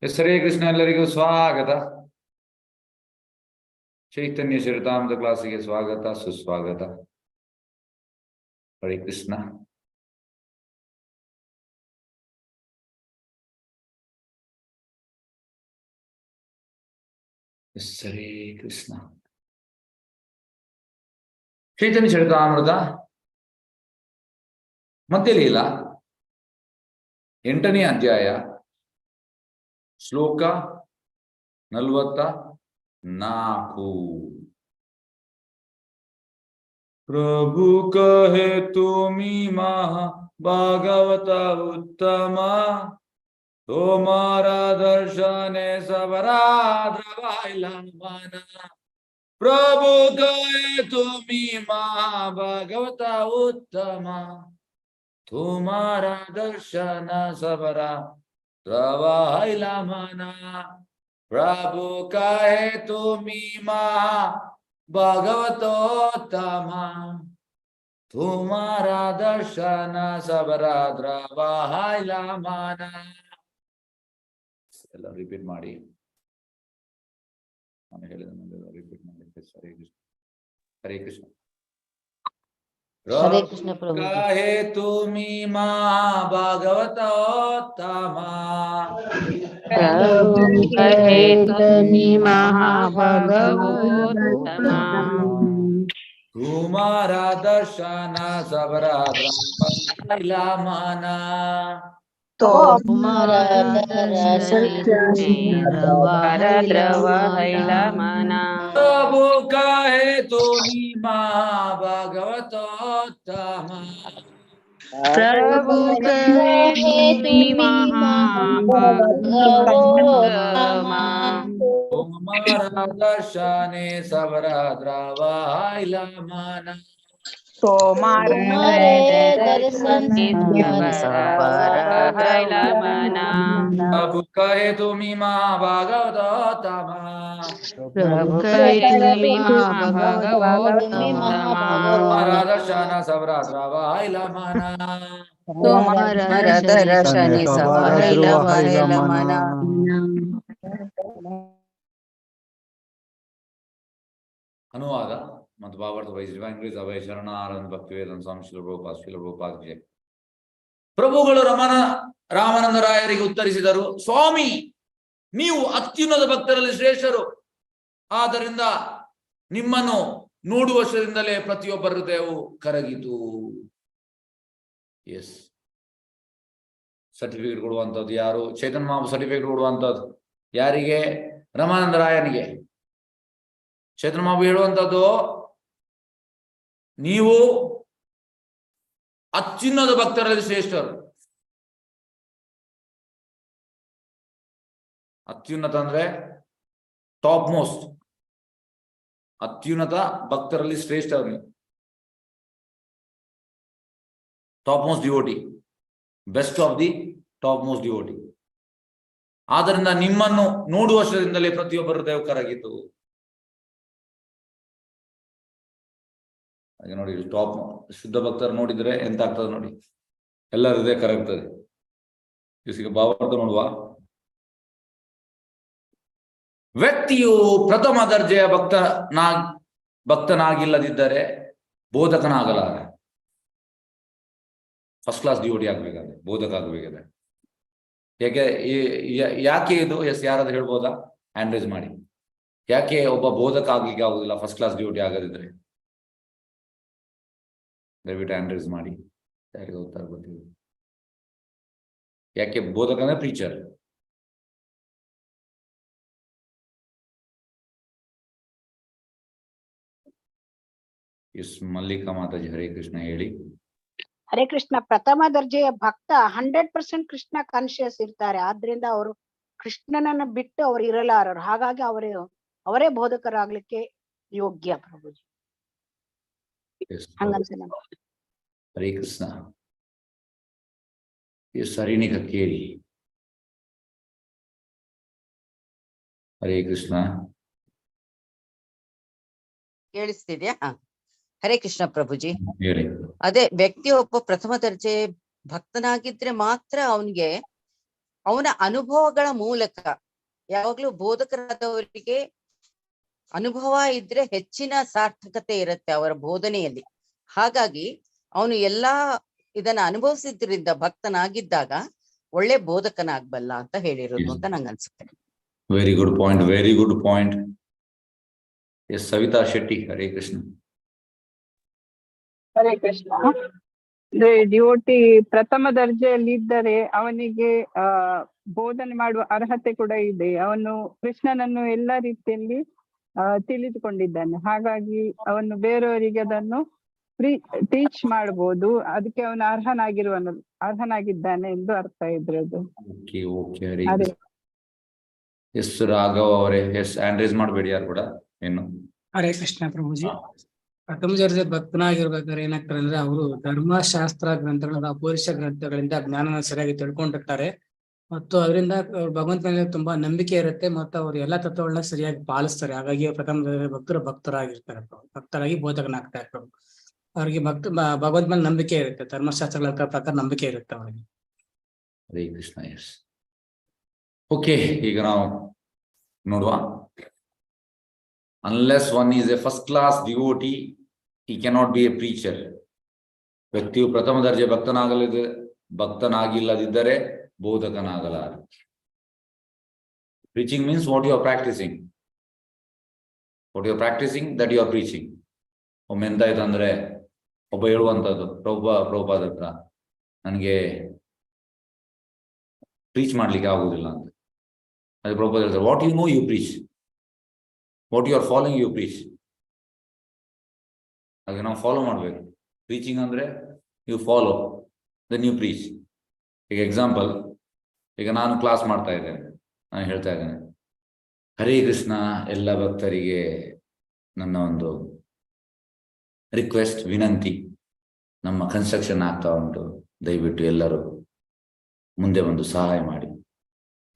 ಹರೇ ಕೃಷ್ಣ. ಎಲ್ಲರಿಗೂ ಸ್ವಾಗತ. ಚೈತನ್ಯ ಚರಿತಾಮೃತ ಕ್ಲಾಸಿಗೆ ಸ್ವಾಗತ, ಸುಸ್ವಾಗತ. ಹರೇ ಕೃಷ್ಣ. ಹರೇ ಕೃಷ್ಣ. ಚೈತನ್ಯ ಚರಿತಾಮೃತ ಮಧ್ಯ ಲೀಲಾ 8ನೇ ಅಧ್ಯಾಯ ಶ್ಲೋಕ 44. ಪ್ರಭು ಕಹೆ ತುಮಿ ಮಹಾ ಭಾಗವತ ಉತ್ತಮ, ತೋಮಾರಾ ದರ್ಶನೆ ಸಬರಾದ್ರವಾಯಿಲ ಮನ. ಪ್ರಭು ಕಹೆ ತುಮಿ ಮಹಾ ಭಾಗವತ ಉತ್ತಮ, तुम्हारा दर्शन सबरा रवाइला मना. प्रभु कहे तुमी महा भगवतोत्तम, तुम्हारा दर्शन सबरा रवाइला मना. ಎಲ್ಲ ರಿಪೀಟ್ ಮಾಡಿ. ನಾನು ಹೇಳಿದ ರಿಪೀಟ್ ಮಾಡಿ. ಹರೇ ಕೃಷ್ಣ. ಹರೇ ಕೃಷ್ಣ. हरे कृष्ण प्रभु। कहे तुमी महा भगवतोत्तम, प्रभु कहे तुमी महा भगवतोत्तम, तुम्हारा दर्शन सबरा रवाइला मना. तुम्हारा दर्शन रवाइला मना. प्रभु कहे तुमी महा भगवतोत्तम, प्रभु कहे तुमी महा भगवतोत्तम, तुम्हारा दर्शन सबरा रवाइला मना. तुम्हारे दर्शन रवाइला मना. प्रभु कहे तुमी महा भगवतोत्तम, प्रभु कहे तुमी महा भगवतोत्तम, तुम्हारा दर्शन सबरा रवाइला मना. तुम्हारा दर्शन रवाइला मना. ಅನುವಾದ ಮತ್ತು ಭಾವಾರ್ಥ ವೈಶ್ವಾಂಗ್ರೀಸ್ ಅಭಯ ಶರಣ ಆನಂದ ಭಕ್ತಿವೇದಾಂತ ಸ್ವಾಮಿ ಶ್ರೀಲ ಪ್ರಭುಪಾದ ಜಯ. ಪ್ರಭುಗಳು ರಾಮಾನಂದರಾಯರಿಗೆ ಉತ್ತರಿಸಿದರು, ಸ್ವಾಮಿ, ನೀವು ಅತ್ಯುನ್ನತ ಭಕ್ತರಲ್ಲಿ ಶ್ರೇಷ್ಠರು. ಆದ್ದರಿಂದ ನಿಮ್ಮನ್ನು ನೋಡುವಷ್ಟರಿಂದಲೇ ಪ್ರತಿಯೊಬ್ಬರ ಹೃದಯವು ಕರಗಿತು. ಎಸ್, ಸರ್ಟಿಫಿಕೇಟ್ ಕೊಡುವಂಥದ್ದು ಯಾರು? ಚೈತನ್ಯ ಮಹಾಪ್ರಭು ಸರ್ಟಿಫಿಕೇಟ್ ಕೊಡುವಂಥದ್ದು ಯಾರಿಗೆ? ರಾಮಾನಂದರಾಯನಿಗೆ. ಚೈತನ್ಯ ಮಹಾಪ್ರಭು ಹೇಳುವಂಥದ್ದು, ನೀವು ಅತ್ಯುನ್ನತ ಭಕ್ತರಲ್ಲಿ ಶ್ರೇಷ್ಠರು. ಅತ್ಯುನ್ನತ ಅಂದ್ರೆ ಟಾಪ್ ಮೋಸ್ಟ್. ಅತ್ಯುನ್ನತ ಭಕ್ತರಲ್ಲಿ ಶ್ರೇಷ್ಠರು ನೀವು. Top most devotee, best of the top most devotee. ಆದ್ದರಿಂದ ನಿಮ್ಮನ್ನು ನೋಡುವಷ್ಟರಿಂದಲೇ ಪ್ರತಿಯೊಬ್ಬರ ಹೃದಯ ಕರಗಿತು. ಹಾಗೆ ನೋಡಿ, ಟಾಪ್ ಶುದ್ಧ ಭಕ್ತರು ನೋಡಿದ್ರೆ ಎಂತ ಆಗ್ತದೆ ನೋಡಿ, ಎಲ್ಲ ಹೃದಯ ಕರಗ್ತದೆ. ಈಗ ಭಾವಾರ್ಥ ನೋಡುವ. ವ್ಯಕ್ತಿಯು ಪ್ರಥಮ ದರ್ಜೆಯ ಭಕ್ತನಾಗಿಲ್ಲದಿದ್ದರೆ ಬೋಧಕನಾಗಲಾರ. ಫಸ್ಟ್ ಕ್ಲಾಸ್ ಡ್ಯೂಟಿ ಆಗ್ಬೇಕಾದ್ರೆ, ಬೋಧಕ ಆಗ್ಬೇಕಾದ್ರೆ. ಯಾಕೆ ಇದು? ಯಾರಾದ್ರೂ ಹೇಳ್ಬೋದಾ? ಹ್ಯಾಂಡ್ ರೈಸ್ ಮಾಡಿ. ಯಾಕೆ ಒಬ್ಬ ಬೋಧಕ ಆಗ್ಲಿಕ್ಕೆ ಆಗುದಿಲ್ಲ ಫಸ್ಟ್ ಕ್ಲಾಸ್ ಡ್ಯೂಟಿ ಆಗದಿದ್ರೆ? ದಯವಿಟ್ಟು ಹ್ಯಾಂಡ್ ರೈಸ್ ಮಾಡಿ. ಯಾರಿಗೆ ಉತ್ತರ ಗೊತ್ತಿದೆ? ಯಾಕೆ ಬೋಧಕ ಅಂದ್ರೆ ಟೀಚರ್. ಎಸ್, ಮಲ್ಲಿಕಾ ಮಾತಾಜಿ ಹರೇ ಕೃಷ್ಣ ಹೇಳಿ. ಹರೇ ಕೃಷ್ಣ. ಪ್ರಥಮ ದರ್ಜೆಯ ಭಕ್ತ 100% ಕೃಷ್ಣ ಕಾನ್ಶಿಯಸ್ ಇರ್ತಾರೆ. ಆದ್ರಿಂದ ಅವರು ಕೃಷ್ಣನನ್ನ ಬಿಟ್ಟು ಅವ್ರು ಇರಲಾರರು. ಹಾಗಾಗಿ ಅವರೇ ಬೋಧಕರಾಗ್ಲಿಕ್ಕೆ ಯೋಗ್ಯ ಪ್ರಭುಜಿ. ಹಂಗನ್ಸ. ಹರೇ ಕೃಷ್ಣ. ಸರಿನಿಕ ಕೇಳಿ. ಹರೇ ಕೃಷ್ಣ. ಕೇಳಿಸ್ತಿದ್ಯಾ? ಹರೇ ಕೃಷ್ಣ ಪ್ರಭುಜಿ. ಹೇಳಿ. ಅದೇ ವ್ಯಕ್ತಿ ಒಬ್ಬ ಪ್ರಥಮ ದರ್ಜೆ ಭಕ್ತನಾಗಿದ್ರೆ ಮಾತ್ರ ಅವನಿಗೆ ಅವನ ಅನುಭವಗಳ ಮೂಲಕ, ಯಾವಾಗ್ಲೂ ಬೋಧಕರಾದವರಿಗೆ ಅನುಭವ ಇದ್ರೆ ಹೆಚ್ಚಿನ ಸಾರ್ಥಕತೆ ಇರುತ್ತೆ ಅವರ ಬೋಧನೆಯಲ್ಲಿ. ಹಾಗಾಗಿ ಅವನು ಎಲ್ಲಾ ಇದನ್ನ ಅನುಭವಿಸಿದ್ರಿಂದ ಭಕ್ತನಾಗಿದ್ದಾಗ ಒಳ್ಳೆ ಬೋಧಕನಾಗ್ಬಲ್ಲ ಅಂತ ಹೇಳಿರೋದು ಅಂತ ನಂಗೆ ಅನ್ಸುತ್ತೆ. Very good point, very good point. Yes, Savita Shetty, Hare Krishna. Hare Krishna. Duty ಪ್ರಥಮ ದರ್ಜೆಯಲ್ಲಿ ಇದ್ದರೆ ಅವನಿಗೆ ಬೋಧನೆ ಮಾಡುವ ಅರ್ಹತೆ ಕೂಡ ಇದೆ. ಅವನು ಕೃಷ್ಣನನ್ನು ಎಲ್ಲ ರೀತಿಯಲ್ಲಿ ತಿಳಿದುಕೊಂಡಿದ್ದಾನೆ. ಹಾಗಾಗಿ ಅವನು ಬೇರೆಯವರಿಗೆ ಅದನ್ನು ಟೀಚ್ ಮಾಡಬಹುದು. ಅದಕ್ಕೆ ಅವನು ಅರ್ಹನಾಗಿದ್ದಾನೆ ಎಂದು ಅರ್ಥ ಇದ್ರದ್ದು. ಓಕೆ ಓಕೆ, ಹರೇ ಕೃಷ್ಣ. ಎಸ್ ರಾಘವ್ ಅವರೇ, ಎಸ್ ಹ್ಯಾಂಡ್ ಮಾಡಬೇಡಿ ಯಾರು ಕೂಡ. ಏನು? ಹರೇ ಕೃಷ್ಣ ಪ್ರಭುಜಿ. ಪ್ರಥಮ ದರ್ಜೆ ಭಕ್ತನಾಗಿರ್ಬೇಕಾದ್ರೆ ಏನಾಗ್ತಾರೆ ಅಂದ್ರೆ ಅವರು ಧರ್ಮಶಾಸ್ತ್ರ ಗ್ರಂಥಗಳನ್ನ, ಅಪೌರುಷ ಗ್ರಂಥಗಳಿಂದ ಜ್ಞಾನನ ಸರಿಯಾಗಿ ತಿಳ್ಕೊಂಡಿರ್ತಾರೆ ಮತ್ತು ಅದರಿಂದ ಭಗವಂತ ಮೇಲೆ ತುಂಬಾ ನಂಬಿಕೆ ಇರುತ್ತೆ ಮತ್ತು ಅವರು ಎಲ್ಲಾ ತತ್ವಗಳನ್ನ ಸರಿಯಾಗಿ ಪಾಲಿಸ್ತಾರೆ. ಹಾಗಾಗಿ ಪ್ರಥಮ ದರ್ಜೆ ಭಕ್ತರಾಗಿರ್ತಾರೆ, ಭಕ್ತರಾಗಿ ಬೋಧಕನಾಗ್ತಾ ಇರ್ತಾರೆ. ಅವ್ರಿಗೆ ಭಗವಂತ ಮೇಲೆ ನಂಬಿಕೆ ಇರುತ್ತೆ, ಧರ್ಮಶಾಸ್ತ್ರಗಳ ಪ್ರಕಾರ ನಂಬಿಕೆ ಇರುತ್ತೆ ಅವರಿಗೆ. ಹರೇ ಕೃಷ್ಣ. Yes, okay. ಈಗ ನಾವು ನೋಡುವ. Unless one is a first class devotee, he cannot be a preacher. ವ್ಯಕ್ತಿಯು ಪ್ರಥಮ ದರ್ಜೆ ಭಕ್ತನಾಗಿಲ್ಲದಿದ್ದರೆ ಬೋಧಕನಾಗಲಾರ. Preaching means what you are practicing. What you are practicing, that you are preaching. ಒಮ್ಮೆ ಎಂತ ಆಯ್ತು ಅಂದ್ರೆ, ಒಬ್ಬ ಹೇಳುವಂಥದ್ದು ಪ್ರಭುಪಾದ ಹತ್ರ, ನನಗೆ ಪ್ರೀಚ್ ಮಾಡ್ಲಿಕ್ಕೆ ಆಗುದಿಲ್ಲ ಅಂತ. ಅದೇ ಪ್ರಭುಪಾದ ಹೇಳ್ತಾರೆ, what you know you preach, what you are following you preach. ಹಾಗೆ ನಾವು ಫಾಲೋ ಮಾಡ್ಬೇಕು. ಪ್ರೀಚಿಂಗ್ ಅಂದ್ರೆ you follow, then you preach. ಈಗ ಎಕ್ಸಾಂಪಲ್, ಈಗ ನಾನು ಕ್ಲಾಸ್ ಮಾಡ್ತಾ ಇದ್ದೇನೆ, ನಾನು ಹೇಳ್ತಾ ಇದ್ದೇನೆ, ಹರೇ ಕೃಷ್ಣ, ಎಲ್ಲ ಭಕ್ತರಿಗೆ ನನ್ನ ಒಂದು ರಿಕ್ವೆಸ್ಟ್, ವಿನಂತಿ, ನಮ್ಮ ಕನ್ಸ್ಟ್ರಕ್ಷನ್ ಆಗ್ತಾ ಉಂಟು, ದಯವಿಟ್ಟು ಎಲ್ಲರೂ ಮುಂದೆ ಬಂದು ಸಹಾಯ ಮಾಡಿ.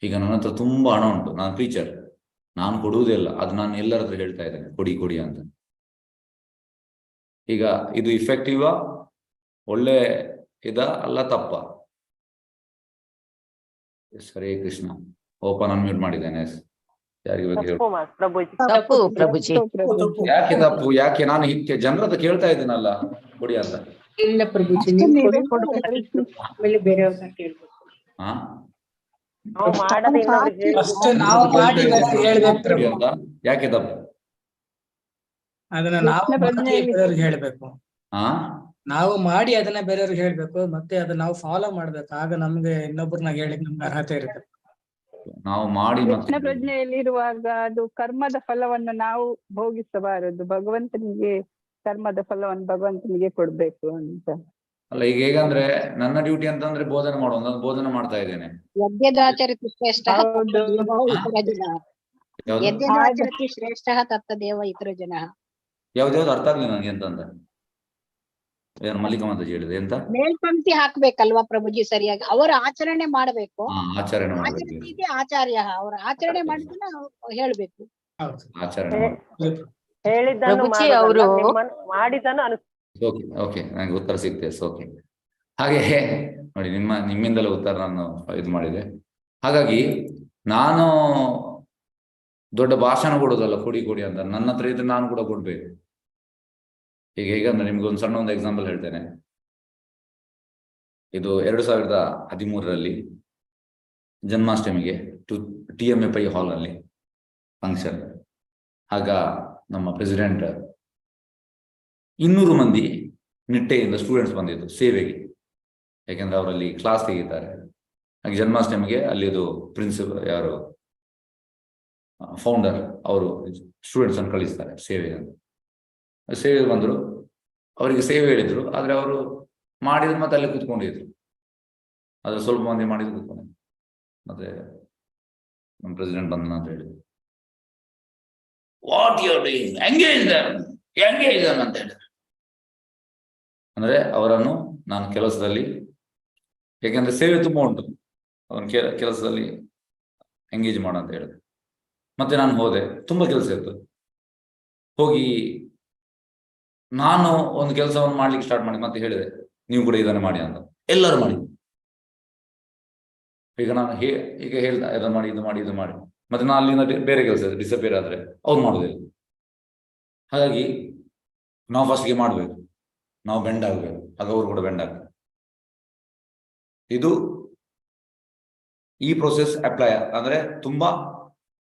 ಈಗ ನನ್ನ ಹತ್ರ ತುಂಬಾ ಹಣ ಉಂಟು, ನಾನು ಟೀಚರ್, ನಾನು ಕೊಡುವುದಿಲ್ಲ, ಅದು ನಾನು ಎಲ್ಲರ ಹತ್ರ ಹೇಳ್ತಾ ಇದ್ದೇನೆ, ಕೊಡಿ ಕೊಡಿ ಅಂತ. ಈಗ ಇದು ಇಫೆಕ್ಟಿವಾ, ಒಳ್ಳೆ ಅಲ್ಲ ತಪ್ಪ? ಹರೇ ಕೃಷ್ಣ. ಓಪನ್ ಅನ್ಮ್ಯೂಟ್ ಮಾಡಿದ್ದೇನೆ. ಯಾರಿಗೆ ಬಗ್ಗೆ ಹೇಳಿ? ತಪ್ಪು ಪ್ರಭುಜಿ. ಯಾಕೆ ತಪ್ಪು? ಯಾಕೆ? ನಾನು ಜನರ ಹತ್ರ ಕೇಳ್ತಾ ಇದ್ದೀನಲ್ಲ, ಕೊಡಿ ಅಂತ. ಇಲ್ಲ ಪ್ರಭುಜಿ, ಆಮೇಲೆ ಬೇರೆಯವ್ರನ್ನ ಕೇಳ್ಬೇಕು. ಹಾ, ಫಸ್ಟ್ ನಾವು ಮಾಡಿ ಹೇಳ್ಬೇಕು ಕೊಡಿ ಅಂತ. ಯಾಕೆ ತಪ್ಪು? ಅದನ್ನ ನಾವು ಬೇರೆಯವ್ರಿಗೆ ಹೇಳ್ಬೇಕು. ಹಾ, ನಾವು ಮಾಡಿ ಅದನ್ನ ಬೇರೆಯವ್ರಿಗೆ ಹೇಳ್ಬೇಕು, ಮತ್ತೆ ಅದನ್ನ ನಾವು ಫಾಲೋ ಮಾಡ್ಬೇಕು. ಆಗ ನಮ್ಗೆ ಇನ್ನೊಬ್ಬರನ್ನ ಹೇಳಿಕ್ ನಮ್ಗೆ ಅರ್ಹತೆ ಇರುತ್ತೆ. ನಾವು ಮಾಡಿ ಕೃಷ್ಣ ಪ್ರಜ್ಞೆಯಲ್ಲಿರುವಾಗ ಅದು ಕರ್ಮದ ಫಲವನ್ನು ನಾವು ಭೋಗಿಸಬಾರದು. ಭಗವಂತನಿಗೆ ಕರ್ಮದ ಫಲವನ್ನು ಭಗವಂತನಿಗೆ ಕೊಡ್ಬೇಕು ಅಂತ. ಅಲ್ಲ, ಈಗ ಹೇಗಂದ್ರೆ ನನ್ನ ಡ್ಯೂಟಿ ಅಂತಂದ್ರೆ ಬೋಧನೆ ಮಾಡುವ, ನಾನು ಬೋಧನೆ ಮಾಡ್ತಾ ಇದ್ದೇನೆ. ಯದ್ಯದಾಚರತಿ ಶ್ರೇಷ್ಠ ಹೌದು. ಇತರ ಜನ, ಯಾವ್ದು ಯದ್ಯದಾಚರತಿ ಶ್ರೇಷ್ಠ ತತ್ತದೇವ ಇತರ ಜನ. ಯಾವ್ದು ಅರ್ಥ ಆಗ್ಲಿಲ್ಲ ನನಗೆ. ಎಂತಂದ್ರೆ ಏನು ಮಲ್ಲಿಕಾ ಮಾತಾಜಿ ಹೇಳಿದೆ ಎಂತ? ಮೇಲ್ಪಂಕ್ತಿ ಹಾಕ್ಬೇಕಲ್ವಾ ಪ್ರಭುಜಿ, ಸರಿಯಾಗಿ ಅವರ ಆಚರಣೆ ಮಾಡ್ಬೇಕು. ಆಚರಣೆ ಮಾಡ್ಬೇಕು. ಆಚರಣೆಗೆ ಆಚಾರ್ಯ, ಅವರ ಆಚರಣೆ ಮಾಡಿದ್ದನ್ನ ಹೇಳ್ಬೇಕು. ಆಚರಣೆ ಮಾಡ್ಬೇಕು. ಪ್ರಭುಜಿ ಅವರು ಓಕೆ ಓಕೆ, ನನಗೆ ಉತ್ತರ ಸಿಗ್ತದೆ. ಓಕೆ, ಹಾಗೆ ನೋಡಿ, ನಿಮ್ಮಿಂದಲೇ ಉತ್ತರ ನಾನು ಇದು ಮಾಡಿದೆ. ಹಾಗಾಗಿ ನಾನು ದೊಡ್ಡ ಭಾಷಣ ಕೊಡೋದಲ್ಲ, ಕೊಡಿ ಕೊಡಿ ಅಂತ. ನನ್ನ ಹತ್ರ ಇದ್ರೆ ನಾನು ಕೂಡ ಕೊಡ್ಬೇಕು. ಈಗ ಹೇಗಂದ್ರೆ ನಿಮ್ಗೆ ಸಣ್ಣ ಒಂದು ಎಕ್ಸಾಂಪಲ್ ಹೇಳ್ತೇನೆ. ಇದು 2013 ಜನ್ಮಾಷ್ಟಮಿಗೆ TMA ಹಾಲ್ ಅಲ್ಲಿ ಫಂಕ್ಷನ್. ಆಗ ನಮ್ಮ ಪ್ರೆಸಿಡೆಂಟ್ 200 ಮಂದಿ ನಿಟ್ಟೆಯಿಂದ ಸ್ಟೂಡೆಂಟ್ಸ್ ಬಂದಿದ್ದು ಸೇವೆಗೆ. ಯಾಕೆಂದ್ರೆ ಅವರಲ್ಲಿ ಕ್ಲಾಸ್ ತೆಗಿತಾರೆ. ಹಾಗೆ ಜನ್ಮಾಷ್ಟಮಿಗೆ ಅಲ್ಲಿದು ಪ್ರಿನ್ಸಿಪಲ್, ಯಾರು ಫೌಂಡರ್, ಅವರು ಸ್ಟೂಡೆಂಟ್ಸ್ ಅನ್ನು ಕಳಿಸ್ತಾರೆ ಸೇವೆಗೆ ಅಂತ. ಸೇವೆ ಬಂದರು, ಅವರಿಗೆ ಸೇವೆ ಹೇಳಿದ್ರು. ಆದ್ರೆ ಅವರು ಮಾಡಿದ್ರು ಮತ್ತೆ ಅಲ್ಲಿ ಕೂತ್ಕೊಂಡಿದ್ರು. ಆದ್ರೆ ಸ್ವಲ್ಪ ಮಂದಿ ಮಾಡಿದ್ರು ಕೂತ್ಕೊಂಡಿದ್ರು. ಮತ್ತೆ ನಮ್ಮ ಪ್ರೆಸಿಡೆಂಟ್ ಬಂದ ಅಂತ ಹೇಳಿದ್ರು, what you are doing, engage them ಅಂತ ಹೇಳಿದ್ರು. ಅಂದ್ರೆ ಅವರನ್ನು ನಾನು ಕೆಲಸದಲ್ಲಿ, ಯಾಕೆಂದ್ರೆ ಸೇವೆ ತುಂಬಾ ಉಂಟು, ಅವನ ಕೆಲಸದಲ್ಲಿ ಎಂಗೇಜ್ ಮಾಡ ಅಂತ ಹೇಳಿದ್ರು. ಮತ್ತೆ ನಾನು ಹೋದೆ, ತುಂಬಾ ಕೆಲಸ ಇತ್ತು. ಹೋಗಿ ನಾನು ಒಂದು ಕೆಲಸವನ್ನು ಮಾಡ್ಲಿಕ್ಕೆ ಸ್ಟಾರ್ಟ್ ಮಾಡಿ ಮತ್ತೆ ಹೇಳಿದೆ, ನೀವು ಕೂಡ ಇದನ್ನು ಮಾಡಿ ಅಂತ. ಎಲ್ಲರೂ ಮಾಡಿ. ಈಗ ನಾನು ಈಗ ಹೇಳ್ದ ಇದನ್ನು ಮಾಡಿ ಇದು ಮಾಡಿ ಇದು ಮಾಡಿ ಮತ್ತೆ ನಾನು ಅಲ್ಲಿಂದ ಬೇರೆ ಕೆಲಸ ಡಿಸಪಿಯರ್ ಆದ್ರೆ ಅವ್ರು ಮಾಡೋದಿಲ್ಲ. ಹಾಗಾಗಿ ನಾವು ಫಸ್ಟ್ಗೆ ಮಾಡಬೇಕು, ನಾವು ಬೆಂಡ್ ಆಗಬೇಕು, ಆಗ ಅವರು ಕೂಡ ಬೆಂಡ್ ಆಗ್ಬೇಕು. ಇದು ಈ ಪ್ರೊಸೆಸ್ ಅಪ್ಲೈ ಅಂದ್ರೆ ತುಂಬಾ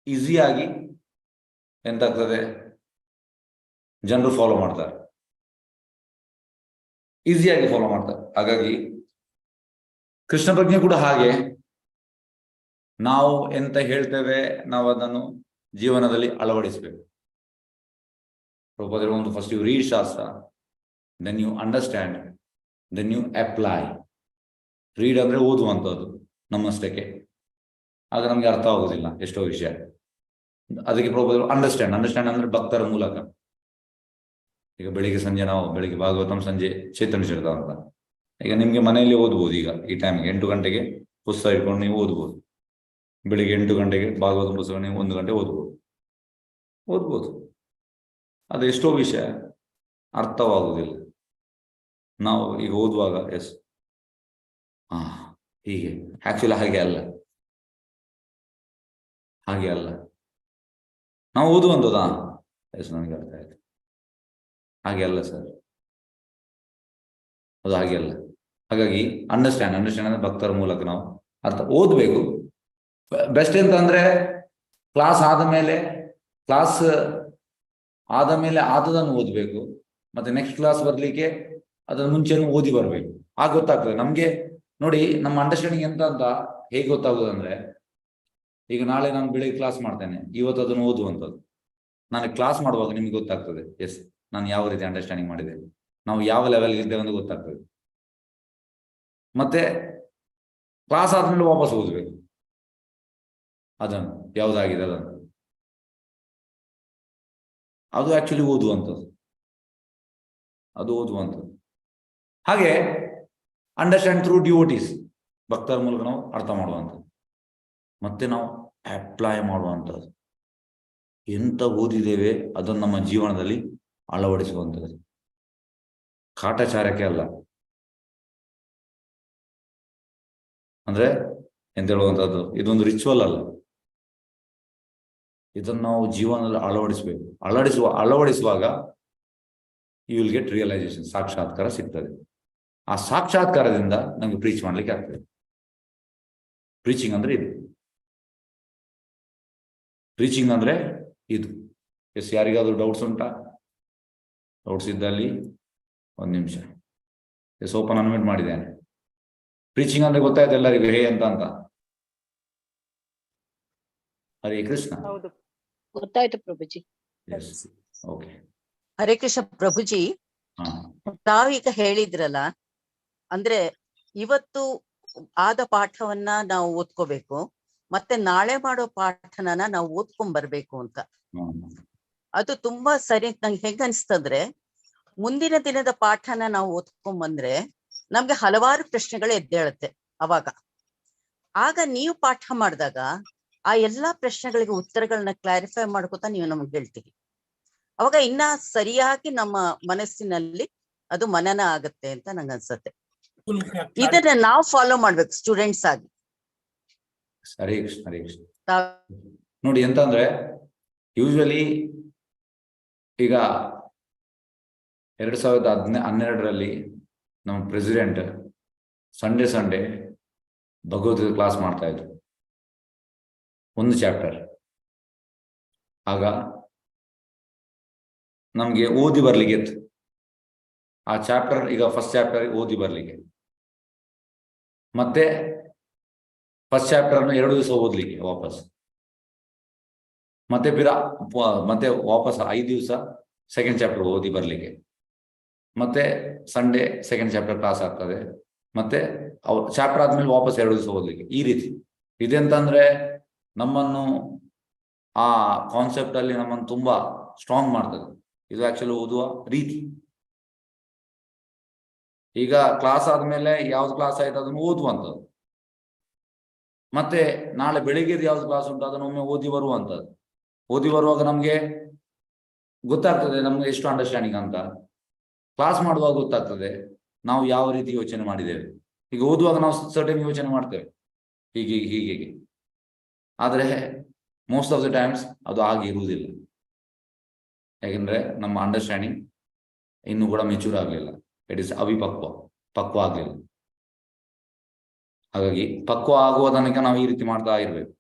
ಈಸಿಯಾಗಿ ಎಂತಾಗ್ತದೆ, ಜನರು ಫಾಲೋ ಮಾಡ್ತಾರೆ, ಈಸಿಯಾಗಿ ಫಾಲೋ ಮಾಡ್ತಾರೆ. ಹಾಗಾಗಿ ಕೃಷ್ಣ ಪ್ರಜ್ಞೆ ಕೂಡ ಹಾಗೆ, ನಾವು ಎಂತ ಹೇಳ್ತೇವೆ ನಾವು ಅದನ್ನು ಜೀವನದಲ್ಲಿ ಅಳವಡಿಸಬೇಕು. ಒಂದು first you read shastra, then you understand, then you apply. Read ಅಂದ್ರೆ ಓದುವಂಥದ್ದು ನಮ್ಮಷ್ಟಕ್ಕೆ, ಆಗ ನಮ್ಗೆ ಅರ್ಥ ಆಗೋದಿಲ್ಲ ಎಷ್ಟೋ ವಿಷಯ. ಅದಕ್ಕೆ ಅಂಡರ್ಸ್ಟ್ಯಾಂಡ್ ಅಂದ್ರೆ ಭಕ್ತರ ಮೂಲಕ. ಈಗ ಬೆಳಿಗ್ಗೆ ಸಂಜೆ ನಾವು ಬೆಳಿಗ್ಗೆ ಭಾಗವತಂ, ಸಂಜೆ ಚೈತನ್ಯ ಚರಿತ ಅಂತ. ಈಗ ನಿಮ್ಗೆ ಮನೆಯಲ್ಲಿ ಓದ್ಬೋದು. ಈಗ ಈ ಟೈಮ್ಗೆ 8 ಗಂಟೆಗೆ ಪುಸ್ತಕ ಇಟ್ಕೊಂಡು ನೀವು ಓದ್ಬೋದು. ಬೆಳಿಗ್ಗೆ 8 ಗಂಟೆಗೆ ಭಾಗವತ ಪುಸ್ತಕ ನೀವು 1 ಗಂಟೆ ಓದ್ಬೋದು. ಅದು ಎಷ್ಟೋ ವಿಷಯ ಅರ್ಥವಾಗುವುದಿಲ್ಲ. ನಾವು ಈಗ ಓದುವಾಗ ಹೀಗೆ ಆಕ್ಚುಲಿ ಹಾಗೆ ಅಲ್ಲ ನಾವು ಓದುವಂಥದ್ದಾ? ನನಗೆ ಅರ್ಥ ಆಯ್ತು. ಹಾಗೆ ಅಲ್ಲ ಸರ್, ಅದು ಹಾಗೆ ಅಲ್ಲ. ಹಾಗಾಗಿ ಅಂಡರ್ಸ್ಟ್ಯಾಂಡ್ ಅಂದ್ರೆ ಭಕ್ತರ ಮೂಲಕ ನಾವು ಅರ್ಥ ಓದ್ಬೇಕು. ಬೆಸ್ಟ್ ಎಂತ ಅಂದ್ರೆ ಕ್ಲಾಸ್ ಆದಮೇಲೆ ಆದದನ್ನು ಓದ್ಬೇಕು, ಮತ್ತೆ ನೆಕ್ಸ್ಟ್ ಕ್ಲಾಸ್ ಬರ್ಲಿಕ್ಕೆ ಅದನ್ನ ಮುಂಚೆನೂ ಓದಿ ಬರ್ಬೇಕು. ಆಗ ಗೊತ್ತಾಗ್ತದೆ ನಮ್ಗೆ. ನೋಡಿ, ನಮ್ಮ ಅಂಡರ್ಸ್ಟ್ಯಾಂಡಿಂಗ್ ಎಂತ ಅಂತ ಹೇಗೆ ಗೊತ್ತಾಗೋದಂದ್ರೆ, ಈಗ ನಾಳೆ ನಾನು ಬೆಳಿಗ್ಗೆ ಕ್ಲಾಸ್ ಮಾಡ್ತೇನೆ, ಇವತ್ತು ಅದನ್ನು ಓದುವಂಥದ್ದು. ನಾನು ಕ್ಲಾಸ್ ಮಾಡುವಾಗ ನಿಮ್ಗೆ ಗೊತ್ತಾಗ್ತದೆ ನಾನು ಯಾವ ರೀತಿ ಅಂಡರ್ಸ್ಟ್ಯಾಂಡಿಂಗ್ ಮಾಡಿದೆ, ನಾವು ಯಾವ ಲೆವೆಲ್ಗೆ ಇದ್ದೇವೆ ಅಂತ ಗೊತ್ತಾಗ್ತದೆ. ಮತ್ತೆ ಕ್ಲಾಸ್ ಆದ್ಮೇಲೆ ವಾಪಸ್ ಓದ್ಬೇಕು ಅದನ್ನು, ಯಾವುದಾಗಿದೆ ಅದನ್ನು. ಅದು ಆಕ್ಚುಲಿ ಓದುವಂಥದ್ದು. ಹಾಗೆ ಅಂಡರ್ಸ್ಟ್ಯಾಂಡ್ ಥ್ರೂ ಡಿವೋಟೀಸ್, ಭಕ್ತರ ಮೂಲಕ ನಾವು ಅರ್ಥ ಮಾಡುವಂಥದ್ದು. ಮತ್ತೆ ನಾವು ಅಪ್ಲೈ ಮಾಡುವಂಥದ್ದು. ಎಂತ ಓದಿದ್ದೇವೆ ಅದನ್ನು ನಮ್ಮ ಜೀವನದಲ್ಲಿ ಅಳವಡಿಸುವಂಥದ್ದು. ಕಾಟಾಚಾರಕ್ಕೆ ಅಲ್ಲ. ಅಂದ್ರೆ ಎಂತ ಹೇಳುವಂಥದ್ದು, ಇದೊಂದು ರಿಚುವಲ್ ಅಲ್ಲ. ಇದನ್ನು ನಾವು ಜೀವನದಲ್ಲಿ ಅಳವಡಿಸಬೇಕು. ಅಳವಡಿಸುವಾಗ ಯು ವಿಲ್ ಗೆಟ್ ರಿಯಲೈಸೇಷನ್, ಸಾಕ್ಷಾತ್ಕಾರ ಸಿಗ್ತದೆ. ಆ ಸಾಕ್ಷಾತ್ಕಾರದಿಂದ ನಮ್ಗೆ ಪ್ರೀಚ್ ಮಾಡ್ಲಿಕ್ಕೆ ಆಗ್ತದೆ. ಪ್ರೀಚಿಂಗ್ ಅಂದ್ರೆ ಇದು. ಪ್ರೀಚಿಂಗ್ ಅಂದ್ರೆ ಇದು. ಯಾರಿಗಾದ್ರೂ ಡೌಟ್ಸ್ ಉಂಟಾ? ಡೌಟ್ಸ್ ಇದ್ದಲ್ಲಿ 1 ನಿಮಿಷ. ಓಪನ್ ಅನ್ಮಿಟ್ ಮಾಡಿದ್ದೇನೆ. ಪ್ರೀಚಿಂಗ್ ಅಂದ್ರೆ ಗೊತ್ತಾಯ್ತು ಎಲ್ಲರಿಗೂ ಹೇ ಅಂತ. ಹರೇ ಕೃಷ್ಣ. ಗೊತ್ತಾಯ್ತು ಪ್ರಭುಜಿ. ಓಕೆ. ಹರೇ ಕೃಷ್ಣ ಪ್ರಭುಜಿ. ತಾವೀಗ ಹೇಳಿದ್ರಲ್ಲ, ಅಂದ್ರೆ ಇವತ್ತು ಆದ ಪಾಠವನ್ನ ನಾವು ಓದ್ಕೋಬೇಕು, ಮತ್ತೆ ನಾಳೆ ಮಾಡೋ ಪಾಠನ ನಾವು ಓದ್ಕೊಂಡ್ ಬರ್ಬೇಕು ಅಂತ. ಅದು ತುಂಬಾ ಸರಿ. ನಂಗೆ ಹೆಂಗ ಅನ್ಸ್ತಂದ್ರೆ, ಮುಂದಿನ ದಿನದ ಪಾಠನ ನಾವು ಓದ್ಕೊಂಡ್ ಬಂದ್ರೆ ನಮ್ಗೆ ಹಲವಾರು ಪ್ರಶ್ನೆಗಳು ಎದ್ದೇಳುತ್ತೆ. ಆಗ ನೀವು ಪಾಠ ಮಾಡಿದಾಗ ಆ ಎಲ್ಲಾ ಪ್ರಶ್ನೆಗಳಿಗೆ ಉತ್ತರಗಳನ್ನ ಕ್ಲಾರಿಫೈ ಮಾಡ್ಕೊತಾ ನೀವು ನಮ್ಗೆ ಹೇಳ್ತೀರಿ. ಅವಾಗ ಇನ್ನ ಸರಿಯಾಗಿ ನಮ್ಮ ಮನಸ್ಸಿನಲ್ಲಿ ಅದು ಮನನ ಆಗತ್ತೆ ಅಂತ ನಂಗೆ ಅನ್ಸತ್ತೆ. ಇದನ್ನ ನಾವು ಫಾಲೋ ಮಾಡ್ಬೇಕು ಸ್ಟೂಡೆಂಟ್ಸ್ ಆಗಿ. ಹರೇ ಕೃಷ್ಣ. ನೋಡಿ ಎಂತ ಅಂದ್ರೆ, ಯೂಶುವಲಿ ಈಗ 2012ರಲ್ಲಿ ನಮ್ಮ ಪ್ರೆಸಿಡೆಂಟ್ ಸಂಡೇ ಭಗವದ್ಗೀತೆ ಕ್ಲಾಸ್ ಮಾಡ್ತಾ ಇದ್ರು, 1 ಚಾಪ್ಟರ್. ಆಗ ನಮ್ಗೆ ಓದಿ ಬರ್ಲಿಕ್ಕೆ ಇತ್ತು ಆ ಚಾಪ್ಟರ್. ಈಗ ಫಸ್ಟ್ ಚಾಪ್ಟರ್ ಓದಿ ಬರ್ಲಿಕ್ಕೆ, ಮತ್ತೆ ಫಸ್ಟ್ ಚಾಪ್ಟರ್ನ 2 ದಿವಸ ಓದ್ಲಿಕ್ಕೆ ವಾಪಸ್, ಮತ್ತೆ ವಾಪಸ್ 5 ದಿವಸ ಸೆಕೆಂಡ್ ಚಾಪ್ಟರ್ ಓದಿ ಬರ್ಲಿಕ್ಕೆ, ಮತ್ತೆ ಸಂಡೇ ಸೆಕೆಂಡ್ ಚಾಪ್ಟರ್ ಕ್ಲಾಸ್ ಆಗ್ತದೆ, ಮತ್ತೆ ಚಾಪ್ಟರ್ ಆದ್ಮೇಲೆ ವಾಪಸ್ 2 ದಿವಸ ಓದ್ಲಿಕ್ಕೆ. ಈ ರೀತಿ ಇದೆಂತಂದ್ರೆ ನಮ್ಮನ್ನು ಆ ಕಾನ್ಸೆಪ್ಟ್ ಅಲ್ಲಿ ನಮ್ಮನ್ನು ತುಂಬಾ ಸ್ಟ್ರಾಂಗ್ ಮಾಡ್ತದೆ. ಇದು ಆಕ್ಚುಲಿ ಓದುವ ರೀತಿ. ಈಗ ಕ್ಲಾಸ್ ಆದ್ಮೇಲೆ ಯಾವ್ದು ಕ್ಲಾಸ್ ಆಯ್ತು ಅದನ್ನು ಓದುವಂಥದ್ದು, ಮತ್ತೆ ನಾಳೆ ಬೆಳಿಗ್ಗೆ ಯಾವ್ದು ಕ್ಲಾಸ್ ಉಂಟು ಅದನ್ನು ಒಮ್ಮೆ ಓದಿ ಬರುವಾಗ ನಮ್ಗೆ ಗೊತ್ತಾಗ್ತದೆ ನಮ್ಗೆ ಎಷ್ಟು ಅಂಡರ್ಸ್ಟ್ಯಾಂಡಿಂಗ್ ಅಂತ. ಕ್ಲಾಸ್ ಮಾಡುವಾಗ ಗೊತ್ತಾಗ್ತದೆ ನಾವು ಯಾವ ರೀತಿ ಯೋಚನೆ ಮಾಡಿದ್ದೇವೆ. ಈಗ ಓದುವಾಗ ನಾವು ಸರ್ಟನ್ ಯೋಚನೆ ಮಾಡ್ತೇವೆ, ಹೀಗೆ. ಆದರೆ ಮೋಸ್ಟ್ ಆಫ್ ದ ಟೈಮ್ಸ್ ಅದು ಹಾಗೆ ಇರುವುದಿಲ್ಲ. ಯಾಕೆಂದ್ರೆ ನಮ್ಮ ಅಂಡರ್ಸ್ಟ್ಯಾಂಡಿಂಗ್ ಇನ್ನೂ ಕೂಡ ಮೆಚೂರ್ ಆಗಲಿಲ್ಲ. ಇಟ್ ಇಸ್ ಪಕ್ವ ಆಗಲಿಲ್ಲ. ಹಾಗಾಗಿ ಪಕ್ವ ಆಗುವ ತನಕ ನಾವು ಈ ರೀತಿ ಮಾಡ್ತಾ ಇರಬೇಕು.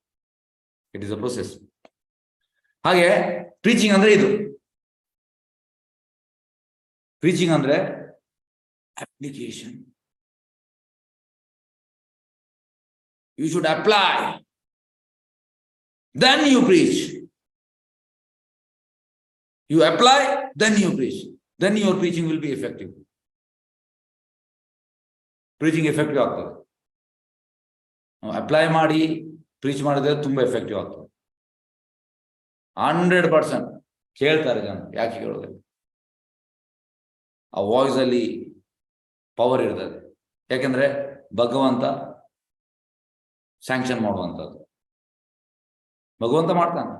It is a process. ಹಾಗೆ ಪ್ರೀಚಿಂಗ್ ಅಂದ್ರೆ ಇದು. ಪ್ರೀಚಿಂಗ್ ಅಂದ್ರೆ application. You should apply. Then you preach. You apply, then you preach. Then your preaching will be effective. Preaching effective ಆಗ್ತದೆ. ನಾವು ಅಪ್ಲೈ ಮಾಡಿ ಪ್ರೀಚ್ ಮಾಡಿದ್ರೆ ತುಂಬಾ ಎಫೆಕ್ಟಿವ್ ಆಗ್ತದೆ. 100% ಕೇಳ್ತಾರೆ ಜನ. ಯಾಕೆ ಕೇಳೋದಿಲ್ಲ? ಆ ವಾಯ್ಸ್ ಅಲ್ಲಿ ಪವರ್ ಇರ್ತದೆ. ಯಾಕೆಂದ್ರೆ ಭಗವಂತ ಸ್ಯಾಂಕ್ಷನ್ ಮಾಡುವಂಥದ್ದು, ಭಗವಂತ ಮಾಡ್ತಾನೆ.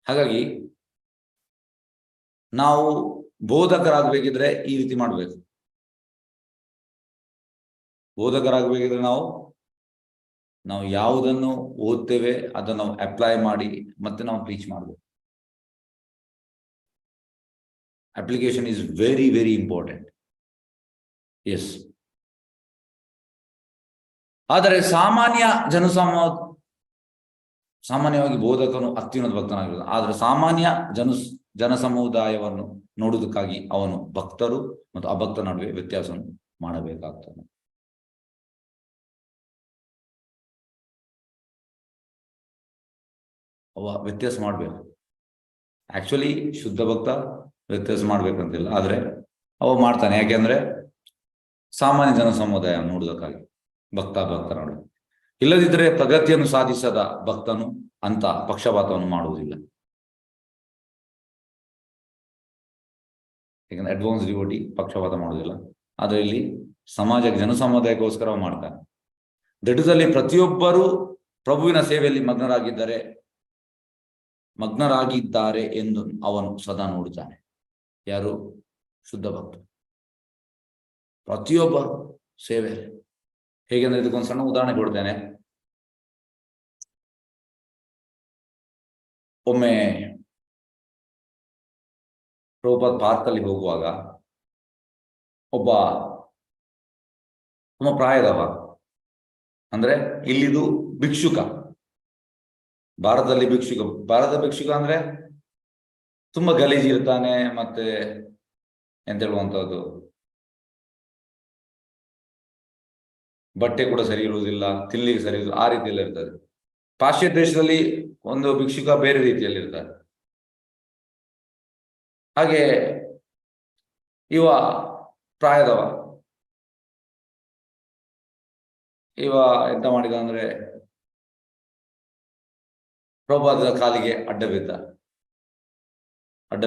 ಹಾಗಾಗಿ ನಾವು ಬೋಧಕರಾಗಬೇಕಿದ್ರೆ ಈ ರೀತಿ ಮಾಡಬೇಕು. ಬೋಧಕರಾಗಬೇಕಿದ್ರೆ ನಾವು ಯಾವುದನ್ನು ಓದ್ತೇವೆ ಅದನ್ನು ನಾವು ಅಪ್ಲೈ ಮಾಡಿ ಮತ್ತೆ ನಾವು ಪ್ರೀಚ್ ಮಾಡಬೇಕು. Application is very very important. Yes. ಆದರೆ ಸಾಮಾನ್ಯವಾಗಿ ಬೋಧಕನು ಅತ್ಯುನ್ನತ ಭಕ್ತನಾಗಿರುವುದು. ಆದರೆ ಸಾಮಾನ್ಯ ಜನ ಸಮುದಾಯವನ್ನು ನೋಡುವುದಕ್ಕಾಗಿ ಅವನು ಭಕ್ತರು ಮತ್ತು ಅಭಕ್ತ ನಡುವೆ ವ್ಯತ್ಯಾಸವನ್ನು ಮಾಡಬೇಕಾಗ್ತದೆ. ಅವ ವ್ಯತ್ಯಾಸ ಮಾಡಬೇಕು. ಆಕ್ಚುಲಿ ಶುದ್ಧ ಭಕ್ತ ವ್ಯತ್ಯಾಸ ಮಾಡ್ಬೇಕಂತಿಲ್ಲ, ಆದ್ರೆ ಅವ ಮಾಡ್ತಾನೆ. ಯಾಕೆಂದ್ರೆ ಸಾಮಾನ್ಯ ಜನ ಸಮುದಾಯ ನೋಡುವುದಕ್ಕಾಗಿ ಭಕ್ತರ ನಡುವೆ. ಇಲ್ಲದಿದ್ದರೆ ಪ್ರಗತಿಯನ್ನು ಸಾಧಿಸದ ಭಕ್ತನು ಅಂತ ಪಕ್ಷಪಾತವನ್ನು ಮಾಡುವುದಿಲ್ಲ. ಯಾಕಂದ್ರೆ ಅಡ್ವಾನ್ಸ್ ಡಿವೋಟಿ ಪಕ್ಷಪಾತ ಮಾಡುವುದಿಲ್ಲ. ಆದರೆ ಇಲ್ಲಿ ಜನ ಸಮುದಾಯಕ್ಕೋಸ್ಕರ ಮಾಡ್ತಾನೆ. ದಿಟದಲ್ಲಿ ಪ್ರತಿಯೊಬ್ಬರೂ ಪ್ರಭುವಿನ ಸೇವೆಯಲ್ಲಿ ಮಗ್ನರಾಗಿದ್ದಾರೆ ಎಂದು ಅವನು ಸದಾ ನೋಡುತ್ತಾನೆ. ಯಾರು? ಶುದ್ಧ ಭಕ್ತರು. ಪ್ರತಿಯೊಬ್ಬರು ಸೇವೆ. ಹೇಗೆಂದ್ರೆ ಇದಕ್ಕೊಂದು ಸಣ್ಣ ಉದಾಹರಣೆ ಕೊಡ್ತೇನೆ. ಒಮ್ಮೆ ಪ್ರಭುಪಾದ್ ಪಾರ್ಕ್ ಅಲ್ಲಿ ಹೋಗುವಾಗ ಒಬ್ಬ ತುಂಬ ಪ್ರಾಯದವ, ಅಂದ್ರೆ ಇಲ್ಲಿದು ಭಿಕ್ಷುಕ, ಭಾರತದ ಭಿಕ್ಷುಕ ಅಂದ್ರೆ ತುಂಬಾ ಗಲೀಜಿರ್ತಾನೆ, ಮತ್ತೆ ಎಂತ ಹೇಳುವಂತದ್ದು, ಬಟ್ಟೆ ಕೂಡ ಸರಿ ಇರುವುದಿಲ್ಲ, ತಿನ್ಲಿಕ್ಕೆ ಸರಿ ಇರುವುದಿಲ್ಲ, ಆ ರೀತಿಯಲ್ಲಿ ಇರ್ತದೆ. ಪಾಶ್ಚಾತ್ಯ ದೇಶದಲ್ಲಿ ಒಂದು ಭಿಕ್ಷುಕ ಬೇರೆ ರೀತಿಯಲ್ಲಿ ಇರ್ತಾರೆ. ಹಾಗೆ ಇವ ಪ್ರಾಯದವ, ಇವ ಎಂತ ಮಾಡಿದ ಅಂದ್ರೆ ಪ್ರಭುಪಾದರ ಕಾಲಿಗೆ ಅಡ್ಡ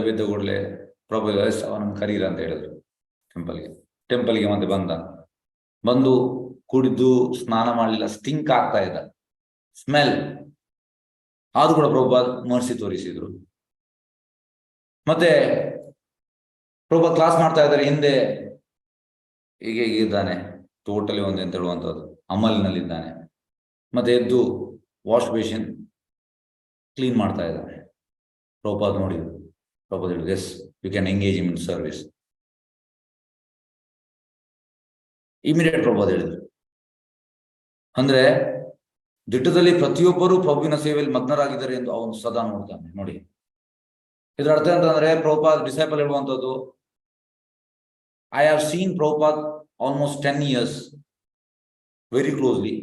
ಬಿದ್ದ ಕೂಡಲೇ ಪ್ರಭು ಅವನನ್ನು ಕರೀರ ಅಂತ ಹೇಳಿದ್ರು ಟೆಂಪಲ್ಗೆ ಮತ್ತೆ ಬಂದು ಕುಡಿದು ಸ್ನಾನ ಮಾಡಲಿಲ್ಲ, ಸ್ಟಿಂಕ್ ಆಗ್ತಾ ಇದ್ದ, ಸ್ಮೆಲ್. ಆದ್ರೂ ಕೂಡ ಪ್ರಭುಪಾದ್ ಮರ್ಸಿ ತೋರಿಸಿದ್ರು. ಮತ್ತೆ ಪ್ರಭುಪಾದ್ ಕ್ಲಾಸ್ ಮಾಡ್ತಾ ಇದ್ದಾರೆ, ಹಿಂದೆ ಹೀಗೆ ಇದ್ದಾನೆ, ಟೋಟಲಿ ಒಂದು ಎಂತ ಹೇಳುವಂಥದ್ದು ಅಮಲಿನಲ್ಲಿದ್ದಾನೆ. ಮತ್ತೆ ಎದ್ದು ವಾಶ್ ಬೇಸಿನ್ ಕ್ಲೀನ್ ಮಾಡ್ತಾ ಇದ್ದಾನೆ. ಪ್ರಭುಪಾದ್ ನೋಡಿದ್ರು. ಪ್ರಭುಪಾದ್ ಹೇಳಿದ್ರು, yes, you can engage in service. Immediate Prabhupad ಹೇಳಿದ್ರು. ಅಂದ್ರೆ ದಿಟ್ಟದಲ್ಲಿ ಪ್ರತಿಯೊಬ್ಬರೂ ಪ್ರಭುವಿನ ಸೇವೆಯಲ್ಲಿ ಮಗ್ನರಾಗಿದ್ದಾರೆ ಎಂದು ಅವನು ಸದಾ ನೋಡ್ತಾನೆ. ನೋಡಿ, ಇದರ ಅರ್ಥ ಅಂತಂದ್ರೆ ಪ್ರಭುಪಾದ್ ಡಿಸೈಪಲ್ ಹೇಳುವಂಥದ್ದು, I have seen Prabhupad almost 10 years very closely.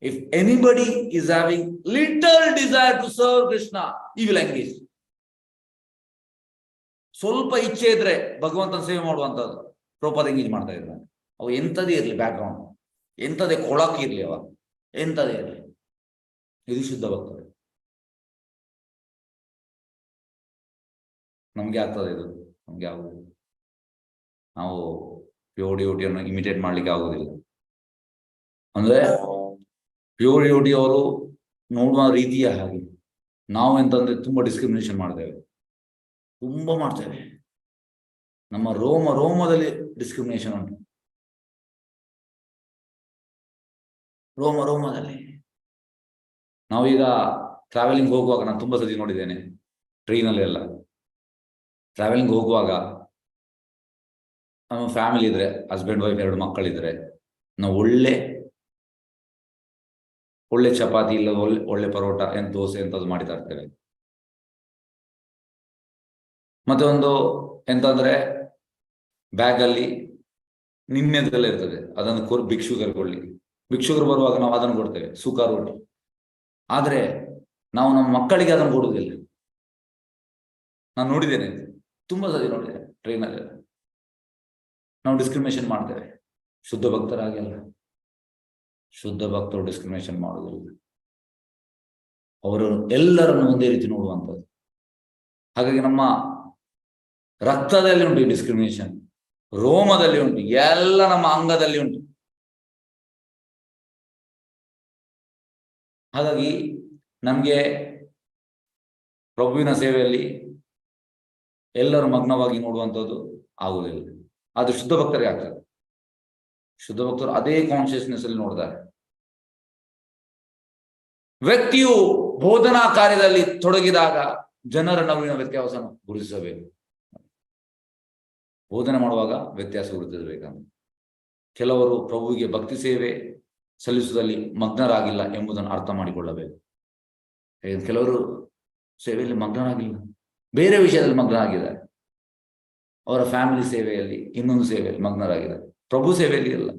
If anybody is having little desire to serve Krishna, he will engage. ಸ್ವಲ್ಪ ಇಚ್ಛೆ ಇದ್ರೆ ಭಗವಂತನ ಸೇವೆ ಮಾಡುವಂಥದ್ದು ಪ್ರಭುಪಾದ್ ಎಂಗೇಜ್ ಮಾಡ್ತಾ ಇದ್ದಾನೆ. ಅವು ಎಂಥದೇ ಇರಲಿ, ಬ್ಯಾಕ್ ಗ್ರೌಂಡ್ ಎಂಥದೇ ಕೊಳಕ್ ಇರ್ಲಿ, ಅವ ಎಂಥದೇ ಇರಲಿ, ಇದು ಶುದ್ಧ ಭಕ್ತರು. ನಮ್ಗೆ ಆಗ್ತದೆ ಇದು, ನಮ್ಗೆ ಆಗುದಿಲ್ಲ. ನಾವು ಪ್ಯೂರ್ ಡಿವೋಟಿಯನ್ನು ಇಮಿಟೇಟ್ ಮಾಡ್ಲಿಕ್ಕೆ ಆಗುದಿಲ್ಲ. ಅಂದ್ರೆ ಪ್ಯೂರ್ ಡಿವೋಟಿ ಅವರು ನೋಡುವ ರೀತಿಯ ಹಾಗೆ. ನಾವು ಎಂತಂದ್ರೆ ತುಂಬಾ ಡಿಸ್ಕ್ರಿಮಿನೇಷನ್ ಮಾಡ್ತೇವೆ, ತುಂಬಾ ಮಾಡ್ತೇವೆ. ನಮ್ಮ ರೋಮದಲ್ಲಿ ಡಿಸ್ಕ್ರಿಮಿನೇಷನ್ ಉಂಟು. ರೋಮದಲ್ಲಿ. ನಾವೀಗ ಟ್ರಾವೆಲಿಂಗ್ ಹೋಗುವಾಗ ನಾನು ತುಂಬಾ ಸತಿ ನೋಡಿದ್ದೇನೆ, ಟ್ರೈನಲ್ಲಿ ಎಲ್ಲ ಟ್ರಾವೆಲಿಂಗ್ ಹೋಗುವಾಗ ನಮ್ಮ ಫ್ಯಾಮಿಲಿ ಇದ್ರೆ, ಹಸ್ಬೆಂಡ್ ವೈಫ್ 2 ಮಕ್ಕಳಿದ್ರೆ, ನಾವು ಒಳ್ಳೆ ಚಪಾತಿ ಇಲ್ಲ ಒಳ್ಳೆ ಪರೋಟ ದೋಸೆ ಎಂತದ್ದು ಮಾಡಿ ತರ್ತೇವೆ. ಮತ್ತೆ ಒಂದು ಎಂತಂದ್ರೆ ಬ್ಯಾಗ್ ಅಲ್ಲಿ ನಿನ್ನೆದೆಲ್ಲ ಇರ್ತದೆ, ಅದನ್ನು ಭಿಕ್ಷುಕರು ಕೊಡ್ಲಿ. ಭಿಕ್ಷುಕರು ಬರುವಾಗ ನಾವು ಅದನ್ನು ಕೊಡ್ತೇವೆ, ಸುಖ ರೋಟಿ. ಆದ್ರೆ ನಾವು ನಮ್ಮ ಮಕ್ಕಳಿಗೆ ಅದನ್ನು ಕೊಡುವುದಿಲ್ಲ. ನಾನು ನೋಡಿದ್ದೇನೆ, ತುಂಬಾ ಸರಿ ನೋಡಿದ್ದೇನೆ ಟ್ರೈನಲ್ಲಿ. ನಾವು ಡಿಸ್ಕ್ರಿಮಿನೇಷನ್ ಮಾಡ್ತೇವೆ, ಶುದ್ಧ ಭಕ್ತರಾಗಿಲ್ಲ. ಶುದ್ಧ ಭಕ್ತರು ಡಿಸ್ಕ್ರಿಮಿನೇಷನ್ ಮಾಡುವುದಿಲ್ಲ, ಅವರು ಎಲ್ಲರನ್ನು ಒಂದೇ ರೀತಿ ನೋಡುವಂಥದ್ದು. ಹಾಗಾಗಿ ನಮ್ಮ ರಕ್ತದಲ್ಲಿ ಉಂಟು ಈ ಡಿಸ್ಕ್ರಿಮಿನೇಷನ್, ರೋಮದಲ್ಲಿ ಉಂಟು, ಎಲ್ಲ ನಮ್ಮ ಅಂಗದಲ್ಲಿ ಉಂಟು. ಹಾಗಾಗಿ ನಮ್ಗೆ ಪ್ರಭುವಿನ ಸೇವೆಯಲ್ಲಿ ಎಲ್ಲರೂ ಮಗ್ನವಾಗಿ ನೋಡುವಂಥದ್ದು ಆಗುವುದಿಲ್ಲ. ಅದು ಶುದ್ಧ ಭಕ್ತರಿಗೆ ಆಗ್ತದೆ. ಶುದ್ಧ ಭಕ್ತರು ಅದೇ ಕಾನ್ಶಿಯಸ್ನೆಸ್ ಅಲ್ಲಿ ನೋಡ್ತಾರೆ. ವ್ಯಕ್ತಿಯು ಬೋಧನಾ ಕಾರ್ಯದಲ್ಲಿ ತೊಡಗಿದಾಗ ಜನರ ನಡುವಿನ ವ್ಯತ್ಯಾಸವನ್ನು ಗುರುತಿಸಬೇಕು. ಬೋಧನೆ ಮಾಡುವಾಗ ವ್ಯತ್ಯಾಸ ಗುರುತಿಸಬೇಕಂತ. ಕೆಲವರು ಪ್ರಭುವಿಗೆ ಭಕ್ತಿ ಸೇವೆ ಸಲ್ಲಿಸುವುದಲ್ಲಿ ಮಗ್ನರಾಗಿಲ್ಲ ಎಂಬುದನ್ನು ಅರ್ಥ ಮಾಡಿಕೊಳ್ಳಬೇಕು. ಕೆಲವರು ಸೇವೆಯಲ್ಲಿ ಮಗ್ನರಾಗಿಲ್ಲ, ಬೇರೆ ವಿಷಯದಲ್ಲಿ ಮಗ್ನರಾಗಿದ್ದಾರೆ. ಅವರ ಫ್ಯಾಮಿಲಿ ಸೇವೆಯಲ್ಲಿ, ಇನ್ನೊಂದು ಸೇವೆಯಲ್ಲಿ ಮಗ್ನರಾಗಿದ್ದಾರೆ, ಪ್ರಭು ಸೇವೆಯಲ್ಲಿ ಇಲ್ಲ.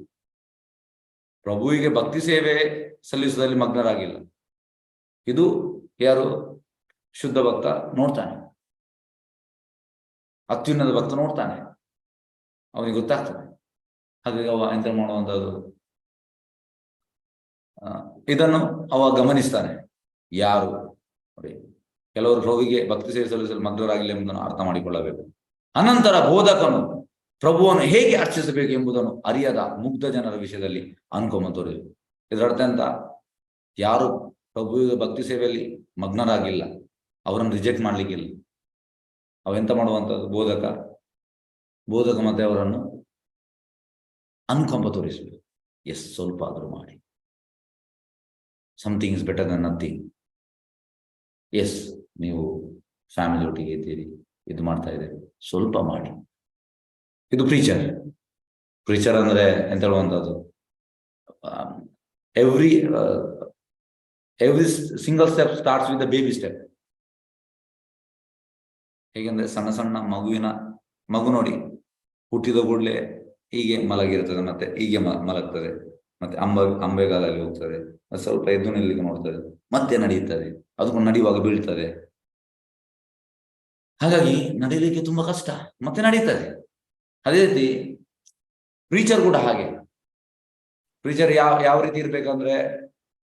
ಪ್ರಭುವಿಗೆ ಭಕ್ತಿ ಸೇವೆ ಸಲ್ಲಿಸುವುದಲ್ಲಿ ಮಗ್ನರಾಗಿಲ್ಲ. ಇದು ಯಾರು ಶುದ್ಧ ಭಕ್ತ ನೋಡ್ತಾನೆ, ಅತ್ಯುನ್ನತ ಭಕ್ತ ನೋಡ್ತಾನೆ, ಅವನಿಗೆ ಗೊತ್ತಾಗ್ತದೆ. ಹಾಗಾಗಿ ಅವ ಎಂತ ಮಾಡುವಂಥದ್ದು, ಇದನ್ನು ಅವ ಗಮನಿಸ್ತಾನೆ. ಯಾರು ನೋಡಿ, ಕೆಲವರು ಪ್ರಭುವಿಗೆ ಭಕ್ತಿ ಸೇವೆ ಸಲ್ಲಿಸಲು ಮಗ್ನರಾಗಿಲ್ಲ ಎಂಬುದನ್ನು ಅರ್ಥ ಮಾಡಿಕೊಳ್ಳಬೇಕು. ಅನಂತರ ಬೋಧಕನು ಪ್ರಭುವನ್ನು ಹೇಗೆ ಅರ್ಚಿಸಬೇಕು ಎಂಬುದನ್ನು ಅರಿಯದ ಮುಗ್ಧ ಜನರ ವಿಷಯದಲ್ಲಿ ಅನುಕಂಪ ತೋರಿದರು. ಇದರರ್ಥ ಅಂತ, ಯಾರು ಪ್ರಭುವಿಗೆ ಭಕ್ತಿ ಸೇವೆಯಲ್ಲಿ ಮಗ್ನರಾಗಿಲ್ಲ ಅವರನ್ನು ರಿಜೆಕ್ಟ್ ಮಾಡ್ಲಿಕ್ಕಿಲ್ಲ. ಅವೆಂತ ಮಾಡುವಂಥದ್ದು, ಬೋಧಕ ಮತ್ತೆ ಅವರನ್ನು ಅನುಕಂಪ ತೋರಿಸಬೇಕು. ಎಸ್, ಸ್ವಲ್ಪ ಆದರೂ ಮಾಡಿ. Something is better than nothing. Yes, ನೀವು ಫ್ಯಾಮಿಲಿ ಒಟ್ಟಿಗೆ ಇದ್ದೀರಿ, ಇದು ಮಾಡ್ತಾ ಇದ್ದೀರಿ, ಸ್ವಲ್ಪ ಮಾಡಿ. ಇದು ಪ್ರೀಚರ್ ಅಂದ್ರೆ ಎಂತ ಹೇಳುವಂಥದ್ದು, every single step starts with the baby step. ಹೇಗೆಂದ್ರೆ ಸಣ್ಣ ಮಗು ನೋಡಿ, ಹುಟ್ಟಿದ ಕೂಡಲೇ ಹೀಗೆ ಮಲಗಿರ್ತದೆ, ಮತ್ತೆ ಹೀಗೆ ಮಲಗ್ತದೆ, ಮತ್ತೆ ಅಂಬೆಗಾಲಲ್ಲಿ ಹೋಗ್ತದೆ, ಸ್ವಲ್ಪ ಎದ್ದು ನಿಲ್ಲಿಗೆ ನೋಡ್ತದೆ, ಮತ್ತೆ ನಡೆಯುತ್ತದೆ, ಅದಕ್ಕೊಂದು ನಡೆಯುವಾಗ ಬೀಳ್ತದೆ. ಹಾಗಾಗಿ ನಡೀಲಿಕ್ಕೆ ತುಂಬಾ ಕಷ್ಟ, ಮತ್ತೆ ನಡೀತದೆ. ಅದೇ ರೀತಿ ಪ್ರೀಚರ್ ಕೂಡ ಹಾಗೆ. ಪ್ರೀಚರ್ ಯಾವ ರೀತಿ ಇರ್ಬೇಕಂದ್ರೆ,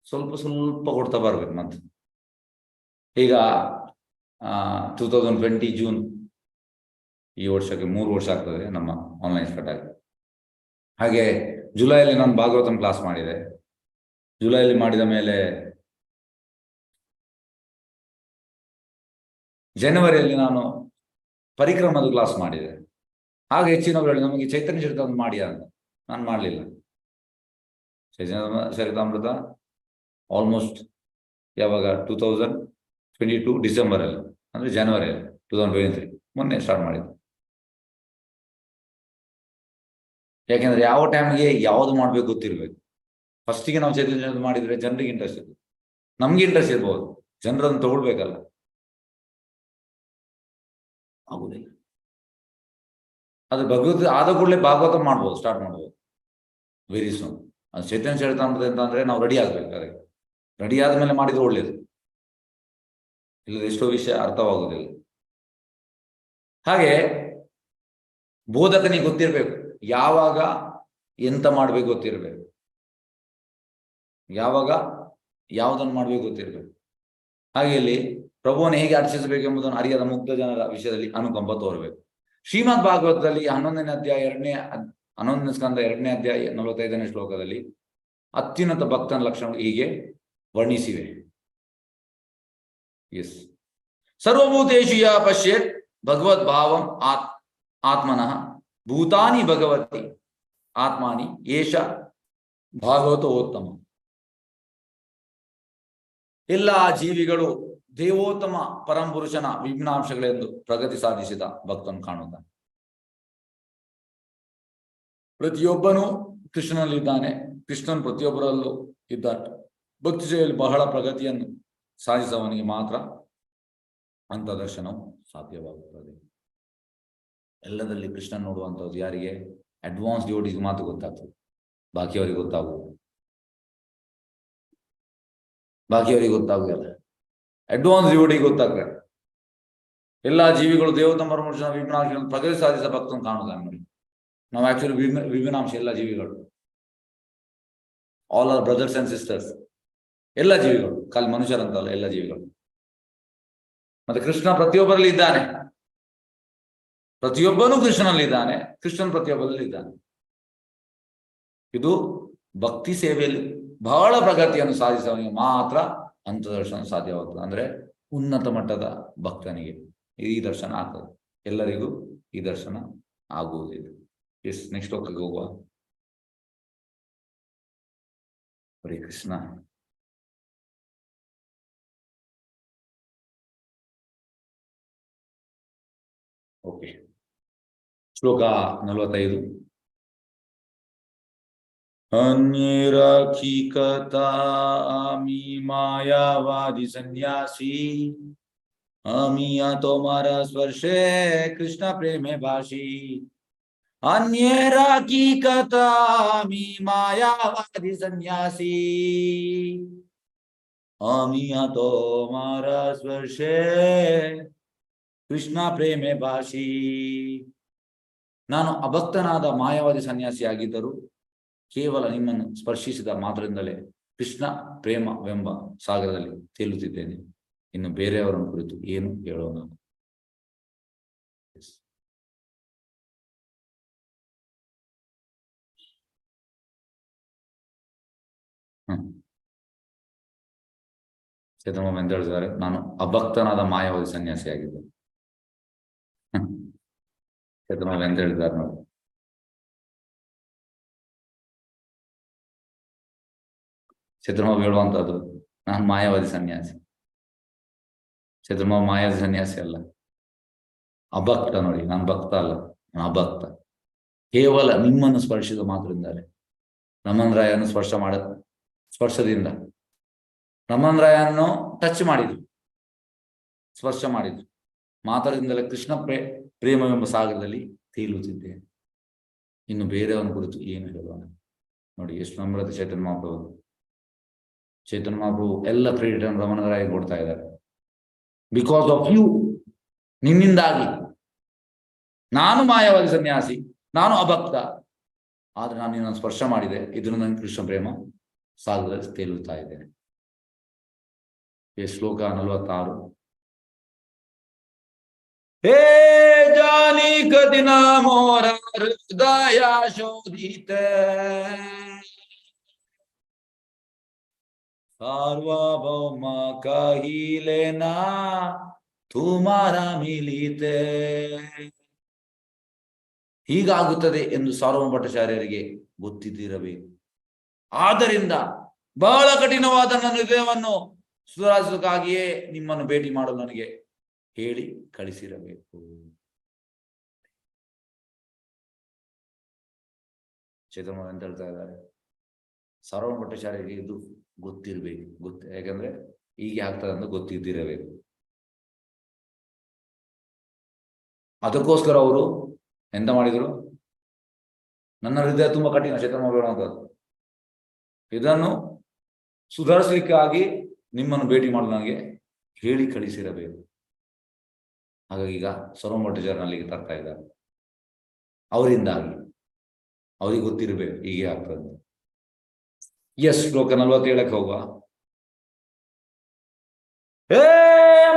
ಸ್ವಲ್ಪ ಕೊಡ್ತಾ ಬರ್ಬೇಕು. ಮತ್ತೆ ಈಗ 2020 ಜೂನ್, ಈ ವರ್ಷಕ್ಕೆ 3 ವರ್ಷ ಆಗ್ತದೆ ನಮ್ಮ ಆನ್ಲೈನ್ ಸ್ಟಾರ್ಟ್ ಆಗಿ. ಹಾಗೆ ಜುಲೈಯಲ್ಲಿ ನಾನು ಭಾಗವತಂ ಕ್ಲಾಸ್ ಮಾಡಿದೆ. ಜುಲೈಯಲ್ಲಿ ಮಾಡಿದ ಮೇಲೆ ಜನವರಿಯಲ್ಲಿ ನಾನು ಪರಿಕ್ರಮದ ಕ್ಲಾಸ್ ಮಾಡಿದೆ. ಆಗ ಹೆಚ್ಚಿನವರು ಹೇಳಿ, ನಮಗೆ ಚೈತನ್ಯ ಚರಿತಾಮೃತ ಮಾಡಿ ಅಂತ. ನಾನು ಮಾಡಲಿಲ್ಲ. ಚೈತನ್ಯ ಚರಿತಾಮೃತ ಆಲ್ಮೋಸ್ಟ್ ಯಾವಾಗ 2022 ಡಿಸೆಂಬರಲ್ಲಿ, ಅಂದ್ರೆ ಜನವರಿಯಲ್ಲಿ 2023 ಮೊನ್ನೆ ಸ್ಟಾರ್ಟ್ ಮಾಡಿದ್ದು. ಯಾಕೆಂದ್ರೆ ಯಾವ ಟೈಮ್ಗೆ ಯಾವ್ದು ಮಾಡ್ಬೇಕು ಗೊತ್ತಿರ್ಬೇಕು. ಫಸ್ಟಿಗೆ ನಾವು ಚೈತನ್ಯ ಮಾಡಿದ್ರೆ ಜನರಿಗೆ ಇಂಟ್ರೆಸ್ಟ್ ಇರ್ತದೆ, ನಮ್ಗೆ ಇಂಟ್ರೆಸ್ಟ್ ಇರ್ಬೋದು, ಜನರನ್ನು ತಗೊಳ್ಬೇಕಲ್ಲ, ಆಗುದಿಲ್ಲ. ಅದು ಭಗವದ್ ಆದ ಕೂಡಲೇ ಭಾಗವತ ಮಾಡ್ಬೋದು, ಸ್ಟಾರ್ಟ್ ಮಾಡ್ಬೋದು ವೆರಿ ಸೂನ್. ಅದು ಚೈತನ್ಯ ಚರಿತಾಮೃತ ಅಂತ ಅಂದ್ರೆ ನಾವು ರೆಡಿ ಆಗ್ಬೇಕು. ಅದಕ್ಕೆ ರೆಡಿ ಆದ್ಮೇಲೆ ಮಾಡಿದ್ರೆ ಒಳ್ಳೇದು, ಇಲ್ಲದ ಎಷ್ಟೋ ವಿಷಯ ಅರ್ಥವಾಗುವುದಿಲ್ಲ. ಹಾಗೆ ಬೋಧಕನಿಗೆ ಗೊತ್ತಿರ್ಬೇಕು, ಯಾವಾಗ ಎಂತ ಮಾಡ್ಬೇಕು ಗೊತ್ತಿರ್ಬೇಕು, ಯಾವಾಗ ಯಾವುದನ್ನು ಮಾಡ್ಬೇಕು ಗೊತ್ತಿರ್ಬೇಕು. ಹಾಗೆ ಇಲ್ಲಿ ಪ್ರಭುವನ್ನು ಹೇಗೆ ಅರ್ಚಿಸಬೇಕು ಎಂಬುದನ್ನು ಅರಿಯದ ಮುಗ್ಧ ಜನರ ವಿಷಯದಲ್ಲಿ ಅನುಕಂಪ ತೋರಬೇಕು. ಶ್ರೀಮದ್ ಭಾಗವತದಲ್ಲಿ 11ನೇ ಅಧ್ಯಾಯ 11ನೇ ಸ್ಕಂದ 2ನೇ ಅಧ್ಯಾಯ 45ನೇ ಶ್ಲೋಕದಲ್ಲಿ ಅತ್ಯುನ್ನತ ಭಕ್ತನ ಲಕ್ಷಣ ಹೀಗೆ ವರ್ಣಿಸಿವೆ. ಎಸ್, ಸರ್ವಭೂತೇಷು ಯ ಪಶ್ಯೇತ್ ಭಗವದ್ ಭಾವಂ ಆತ್ಮನಃ ಭೂತಾನಿ ಭಗವತಿ ಆತ್ಮಾನಿ ಏಷ ಭಾಗವತೋತ್ತಮ. ಎಲ್ಲ ಜೀವಿಗಳು ದೇವೋತ್ತಮ ಪರಂಪುರುಷನ ವಿಭಿನ್ನಾಂಶಗಳೆಂದು ಪ್ರಗತಿ ಸಾಧಿಸಿದ ಭಕ್ತನು ಕಾಣುತ್ತಾನೆ. ಪ್ರತಿಯೊಬ್ಬನು ಕೃಷ್ಣನಲ್ಲಿದ್ದಾನೆ, ಕೃಷ್ಣನ್ ಪ್ರತಿಯೊಬ್ಬರಲ್ಲೂ ಇದ್ದಾನೆ. ಭಕ್ತಿ ಸೇವೆಯಲ್ಲಿ ಬಹಳ ಪ್ರಗತಿಯನ್ನು ಸಾಧಿಸುವವನಿಗೆ ಮಾತ್ರ ಅಂತ ದರ್ಶನವು ಸಾಧ್ಯವಾಗುತ್ತದೆ. ಎಲ್ಲದಲ್ಲಿ ಕೃಷ್ಣ ನೋಡುವಂಥದ್ದು ಯಾರಿಗೆ? ಅಡ್ವಾನ್ಸ್ ಡಿವೋಟೀಸ್ ಮಾತ್ರ ಗೊತ್ತಾಗ್ತದೆ, ಬಾಕಿಯವರಿಗೆ ಗೊತ್ತಾಗುವುದು, ಬಾಕಿಯವರಿಗೆ ಗೊತ್ತಾಗುವುದಿಲ್ಲ. ಅಡ್ವಾನ್ಸ್ ಡಿವೋಟಿಗೆ ಗೊತ್ತಾಗ್ತದೆ. ಎಲ್ಲಾ ಜೀವಿಗಳು ದೇವೋತ್ತಮ ಪರಮಪುರುಷನ ವಿಭಿನ್ನಾಂಶಗಳನ್ನು ಪ್ರಗತಿ ಸಾಧಿಸಿದ ಭಕ್ತನು ಕಾಣುತ್ತಾನೆ. ನೋಡಿ, ನಾವು ಆಕ್ಚುಲಿ ವಿಭಿನ್ನಾಂಶ ಎಲ್ಲ ಜೀವಿಗಳು, all are brothers and sisters. ಎಲ್ಲ ಜೀವಿಗಳು, ಖಾಲಿ ಮನುಷ್ಯರಂತಲ್ಲ, ಎಲ್ಲ ಜೀವಿಗಳು. ಮತ್ತೆ ಕೃಷ್ಣ ಪ್ರತಿಯೊಬ್ಬರಲ್ಲಿ ಇದ್ದಾನೆ, ಪ್ರತಿಯೊಬ್ಬನೂ ಕೃಷ್ಣನಲ್ಲಿ ಇದ್ದಾನೆ, ಕೃಷ್ಣನ್ ಪ್ರತಿಯೊಬ್ಬರಲ್ಲಿ ಇದ್ದಾನೆ. ಇದು ಭಕ್ತಿ ಸೇವೆಯಲ್ಲಿ ಬಹಳ ಪ್ರಗತಿಯನ್ನು ಸಾಧಿಸುವವನಿಗೆ ಮಾತ್ರ ಅಂತ ದರ್ಶನ ಸಾಧ್ಯವಾಗ್ತದೆ. ಅಂದ್ರೆ ಉನ್ನತ ಮಟ್ಟದ ಭಕ್ತನಿಗೆ ಈ ದರ್ಶನ ಆಗ್ತದೆ, ಎಲ್ಲರಿಗೂ ಈ ದರ್ಶನ ಆಗುವುದಿಲ್ಲ. ಎಸ್, ನೆಕ್ಸ್ಟ್ ಶ್ಲೋಕಕ್ಕೆ ಹೋಗುವ. ಹರೇ ಕೃಷ್ಣ. ಓಕೆ, ಶ್ಲೋಕ 45. ಅನ್ಯೇರಖಿಕತಾಮಿ ಮಾಯಾವಾದಿ ಸನ್ಯಾಸಿ ಅಮಿಯ ತೋಮರ ಸ್ಪರ್ಶೆ ಕೃಷ್ಣ ಪ್ರೇಮೆ ಭಾಷಿ. ಅನ್ಯೇರಖಿಕತಾಮಿ ಮಾಯಾವಾದಿ ಸನ್ಯಾಸಿ ಅಮಿಯ ತೋಮರ ಸ್ಪರ್ಶೆ ಕೃಷ್ಣ ಪ್ರೇಮೆ ಭಾಷಿ. ನಾನು ಅಭಕ್ತನಾದ ಮಾಯಾವಾದಿ ಸನ್ಯಾಸಿಯಾಗಿದ್ದರೂ ಕೇವಲ ನಿಮ್ಮನ್ನು ಸ್ಪರ್ಶಿಸಿದ ಮಾತ್ರದಿಂದಲೇ ಕೃಷ್ಣ ಪ್ರೇಮವೆಂಬ ಸಾಗರದಲ್ಲಿ ತೇಲುತ್ತಿದ್ದೇನೆ. ಇನ್ನು ಬೇರೆಯವರನ್ನು ಕುರಿತು ಏನು ಹೇಳೋಣ? ಚೇತನ ಎಂದು ಹೇಳಿದ್ದಾರೆ, ನಾನು ಅಭಕ್ತನಾದ ಮಾಯಾವಾದಿ ಸನ್ಯಾಸಿಯಾಗಿದ್ದೆ. ಚೇತನ ಎಂದು ಹೇಳಿದ್ದಾರೆ ನೋಡಿ. ಚೇತನಬಾಬು ಹೇಳುವಂತದ್ದು, ನಾನು ಮಾಯಾವಾದಿ ಸನ್ಯಾಸಿ. ಚೇತನಬಾಬು ಮಾಯಾವಾದಿ ಸನ್ಯಾಸಿ ಅಲ್ಲ, ಅಭಕ್ತ. ನೋಡಿ, ನಾನು ಭಕ್ತ ಅಲ್ಲ, ನಾನು ಅಭಕ್ತ. ಕೇವಲ ನಿಮ್ಮನ್ನು ಸ್ಪರ್ಶಿಸಿದ ಮಾತ್ರದಿಂದಲೇ, ರಮಣ್ ರಾಯನ್ನು ಸ್ಪರ್ಶದಿಂದ ರಮಣ್ ರಾಯನ್ನು ಟಚ್ ಮಾಡಿದ್ರು, ಸ್ಪರ್ಶ ಮಾಡಿದ್ರು ಮಾತ್ರದಿಂದಲೇ ಕೃಷ್ಣ ಪ್ರೇಮವೆಂಬ ಸಾಗರದಲ್ಲಿ ತೇಲುತ್ತಿದ್ದೇನೆ. ಇನ್ನು ಬೇರೆಯವನ ಕುರಿತು ಏನು ಹೇಳೋಣ? ನೋಡಿ ಎಷ್ಟು ನಮ್ರತೆ ಚೈತನ್ಯ ಮಹಾಪ್ರಭು. ಚೈತನ್ಯ ಮಹಾಪ್ರಭು ಎಲ್ಲ ಕ್ರೆಡಿಟ್ ಅನ್ನು ರಮಣ ರಾಯ ಕೊಡ್ತಾ ಇದ್ದಾರೆ. ಬಿಕಾಸ್ ಆಫ್ ಯು, ನಿನ್ನಿಂದಾಗಿ ನಾನು ಮಾಯಾವಾದಿ ಸನ್ಯಾಸಿ, ನಾನು ಅಭಕ್ತ, ಆದ್ರೆ ನಾನು ನಿನ್ನನ್ನು ಸ್ಪರ್ಶ ಮಾಡಿದೆ, ಇದನ್ನು ನನ್ನ ಕೃಷ್ಣ ಪ್ರೇಮ ಸಾಗರದಲ್ಲಿ ತೇಲುತ್ತಾ ಇದ್ದೇನೆ. ಶ್ಲೋಕ 46. ಹೇ ಜಾನಿ ಕದಿನ ಮೋರ ಹೃದಯ ಶೋಧಿತ ಸಾರ್ವಭೌಮ ಕಹಿಲೇನ ತುಮಾರ ಮಿಲಿತೆ. ಹೀಗಾಗುತ್ತದೆ ಎಂದು ಸಾರ್ವಭೌಮ ಭಟ್ಟಾಚಾರ್ಯರಿಗೆ ಗೊತ್ತಿದ್ದಿರಬೇಕು. ಆದ್ದರಿಂದ ಬಹಳ ಕಠಿಣವಾದ ನನ್ನ ಹೃದಯವನ್ನು ಸುಧಾರಿಸೋದಕ್ಕಾಗಿಯೇ ನಿಮ್ಮನ್ನು ಭೇಟಿ ಮಾಡಲು ನನಗೆ ಹೇಳಿ ಕಳಿಸಿರಬೇಕು. ಚೇತನ ಅಂತ ಹೇಳ್ತಾ ಇದ್ದಾರೆ, ಸಾರ್ವಭೌಮ ಭಟ್ಟಾಚಾರ್ಯರಿಗೆ ಇದು ಗೊತ್ತಿರ್ಬೇಕು. ಯಾಕಂದ್ರೆ ಹೀಗೆ ಆಗ್ತದೆ ಅಂತ ಗೊತ್ತಿದ್ದಿರಬೇಕು. ಅದಕ್ಕೋಸ್ಕರ ಅವರು ಎಂತ ಮಾಡಿದ್ರು? ನನ್ನ ಹೃದಯ ತುಂಬಾ ಕಠಿಣ, ಚೇತನ ಹೇಳುವಂಥದ್ದು, ಇದನ್ನು ಸುಧಾರಿಸಲಿಕ್ಕಾಗಿ ನಿಮ್ಮನ್ನು ಭೇಟಿ ಮಾಡಲು ನನಗೆ ಹೇಳಿ ಕಳಿಸಿರಬೇಕು. ಹಾಗಾಗಿ ಈಗ ಸಾರ್ವಭೌಮ ಭಟ್ಟಾಚಾರ್ಯ ಅಲ್ಲಿಗೆ ತರ್ತಾ ಇದ್ದಾರೆ. ಅವರಿಂದಾಗಿ ಅವ್ರಿಗೆ ಗೊತ್ತಿರಬೇಕು ಹೀಗೆ ಆಗ್ತದೆ. ಎಸ್, ಶ್ಲೋಕ 47 ಹೋಗುವ. ಹೇ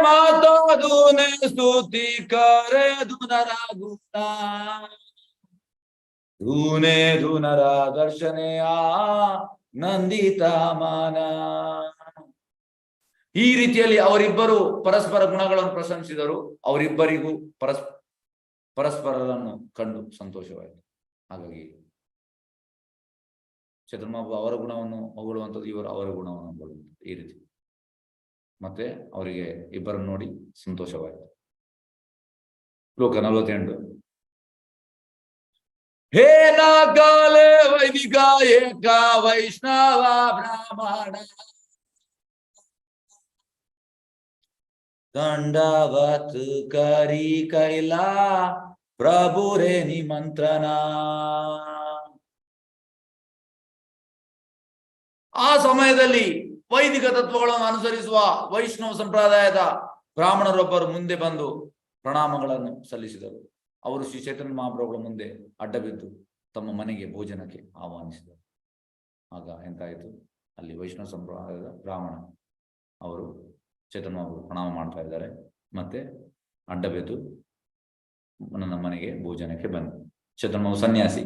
ಮಾತಾ ದೂನೆ ಸ್ತುತಿ ಕರೆ ಧುನರ ಗುಣ ಧೂನೆ ಧುನರ ದರ್ಶನೆಯ ನಂದಿತ ಮಾನ. ಈ ರೀತಿಯಲ್ಲಿ ಅವರಿಬ್ಬರು ಪರಸ್ಪರ ಗುಣಗಳನ್ನು ಪ್ರಶಂಸಿದರು. ಅವರಿಬ್ಬರಿಗೂ ಪರಸ್ಪರರನ್ನು ಕಂಡು ಸಂತೋಷವಾಯಿತು. ಹಾಗಾಗಿ ಚೇತನ ಅವರ ಗುಣವನ್ನು ಹೊಗಳುವಂಥದ್ದು, ಇವರು ಅವರ ಗುಣವನ್ನು ಹೊಗಳುವಂಥದ್ದು, ಈ ರೀತಿ ಮತ್ತೆ ಅವರಿಗೆ ಇಬ್ಬರನ್ನು ನೋಡಿ ಸಂತೋಷವಾಯಿತು. ಶ್ಲೋಕ 48. ಹೇ ನಾಕಾಲೆ ವೈದಿಕ ಏಕ ವೈಷ್ಣವ ಬ್ರಾಹ್ಮಣ ದಂಡವತ್ ಕರಿ ಕೈಲಾ ಪ್ರಭುರೇ ನಿಮಂತ್ರಣ. ಆ ಸಮಯದಲ್ಲಿ ವೈದಿಕ ತತ್ವಗಳನ್ನು ಅನುಸರಿಸುವ ವೈಷ್ಣವ ಸಂಪ್ರದಾಯದ ಬ್ರಾಹ್ಮಣರೊಬ್ಬರು ಮುಂದೆ ಬಂದು ಪ್ರಣಾಮಗಳನ್ನು ಸಲ್ಲಿಸಿದರು. ಅವರು ಶ್ರೀ ಚೈತನ್ಯ ಮಹಾಪ್ರಭುಗಳ ಮುಂದೆ ಅಡ್ಡಬಿದ್ದು ತಮ್ಮ ಮನೆಗೆ ಭೋಜನಕ್ಕೆ ಆಹ್ವಾನಿಸಿದರು. ಆಗ ಎಂತಾಯಿತು, ಅಲ್ಲಿ ವೈಷ್ಣವ ಸಂಪ್ರದಾಯದ ಬ್ರಾಹ್ಮಣ ಅವರು ಚೈತನ್ಯ ಮಹಾಪ್ರಭು ಪ್ರಣಾಮ ಮಾಡ್ತಾ ಇದ್ದಾರೆ, ಮತ್ತೆ ಅಡ್ಡಬಿದ್ದು ನನ್ನ ಮನೆಗೆ ಭೋಜನಕ್ಕೆ ಬಂದು. ಚೈತನ್ಯ ಮಹಾಪ್ರಭು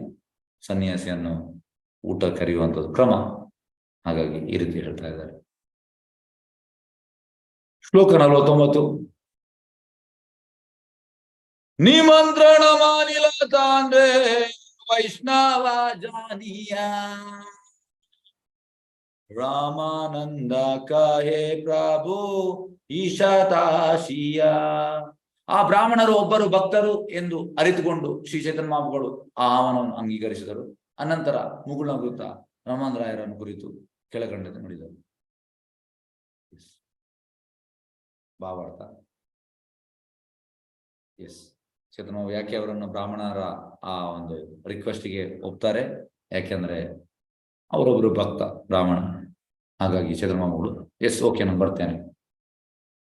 ಸನ್ಯಾಸಿಯನ್ನು ಊಟ ಕರೆಯುವಂಥದ್ದು ಕ್ರಮ. ಹಾಗಾಗಿ ಈ ರೀತಿ ಹೇಳ್ತಾ ಇದ್ದಾರೆ. ಶ್ಲೋಕ 49. ನಿಮಂತ್ರಣ ಮಾನಿಲ ತಾಂದ್ರೆ ವೈಷ್ಣವ ಜಾನಿಯ ರಾಮಾನಂದ ಕಹೇ ಪ್ರಭು ಈಶತಾಶಿಯ. ಆ ಬ್ರಾಹ್ಮಣರು ಒಬ್ಬರು ಭಕ್ತರು ಎಂದು ಅರಿತುಕೊಂಡು ಶ್ರೀ ಚೈತನ್ಯ ಮಹಾಪ್ರಭುಗಳು ಆ ಆಹ್ವಾನವನ್ನು ಅಂಗೀಕರಿಸಿದರು. ಅನಂತರ ಮುಗುಳ್ನಗುತ್ತ ರಾಮಚಂದ್ರಾಯರನ್ನು ಕುರಿತು ಕೆಳಕಂಡಂತೆ ನುಡಿದರು. ಭಾವಾರ್ಥ. ಚೈತನ್ಯ ಯಾಕೆ ಅವರನ್ನು ಬ್ರಾಹ್ಮಣರ ಆ ಒಂದು ರಿಕ್ವೆಸ್ಟ್ಗೆ ಒಪ್ತಾರೆ? ಯಾಕೆಂದ್ರೆ ಅವರೊಬ್ಬರು ಭಕ್ತ ಬ್ರಾಹ್ಮಣ. ಹಾಗಾಗಿ ಚೈತನ್ಯ ಮಹಾಪ್ರಭುಗಳು ಓಕೆ ನಾನು ಬರ್ತೇನೆ.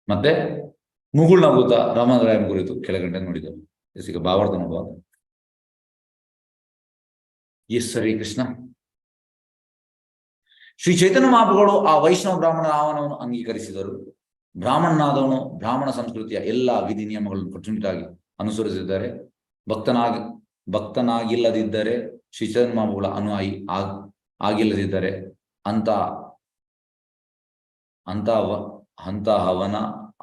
ಮತ್ತೆ ಮುಗುಳ್ನಗುತ್ತ ರಾಮಚಂದ್ರಾಯನ ಕುರಿತು ಕೆಳಗಂಡೆ ನುಡಿದರು. ಈಗ ಭಾವಾರ್ಥ ನೋಡುವ. ಹರೇ ಕೃಷ್ಣ. ಶ್ರೀ ಚೈತನ್ಯ ಮಹಾಪ್ರಭುಗಳು ಆ ವೈಷ್ಣವ ಬ್ರಾಹ್ಮಣರ ಆಹ್ವಾನವನ್ನು ಅಂಗೀಕರಿಸಿದರು. ಬ್ರಾಹ್ಮಣನಾದವನು ಬ್ರಾಹ್ಮಣ ಸಂಸ್ಕೃತಿಯ ಎಲ್ಲಾ ವಿಧಿ ನಿಯಮಗಳನ್ನು ಕಟ್ಟುನಿಟ್ಟಾಗಿ ಅನುಸರಿಸಿದ್ದಾರೆ. ಭಕ್ತನಾಗಿಲ್ಲದಿದ್ದರೆ ಶ್ರೀ ಚೈತನ್ಯ ಮಹಾಪ್ರಭುಗಳ ಅನುಯಾಯಿ ಆಗಿಲ್ಲದಿದ್ದರೆ ಅಂತ ಅವನ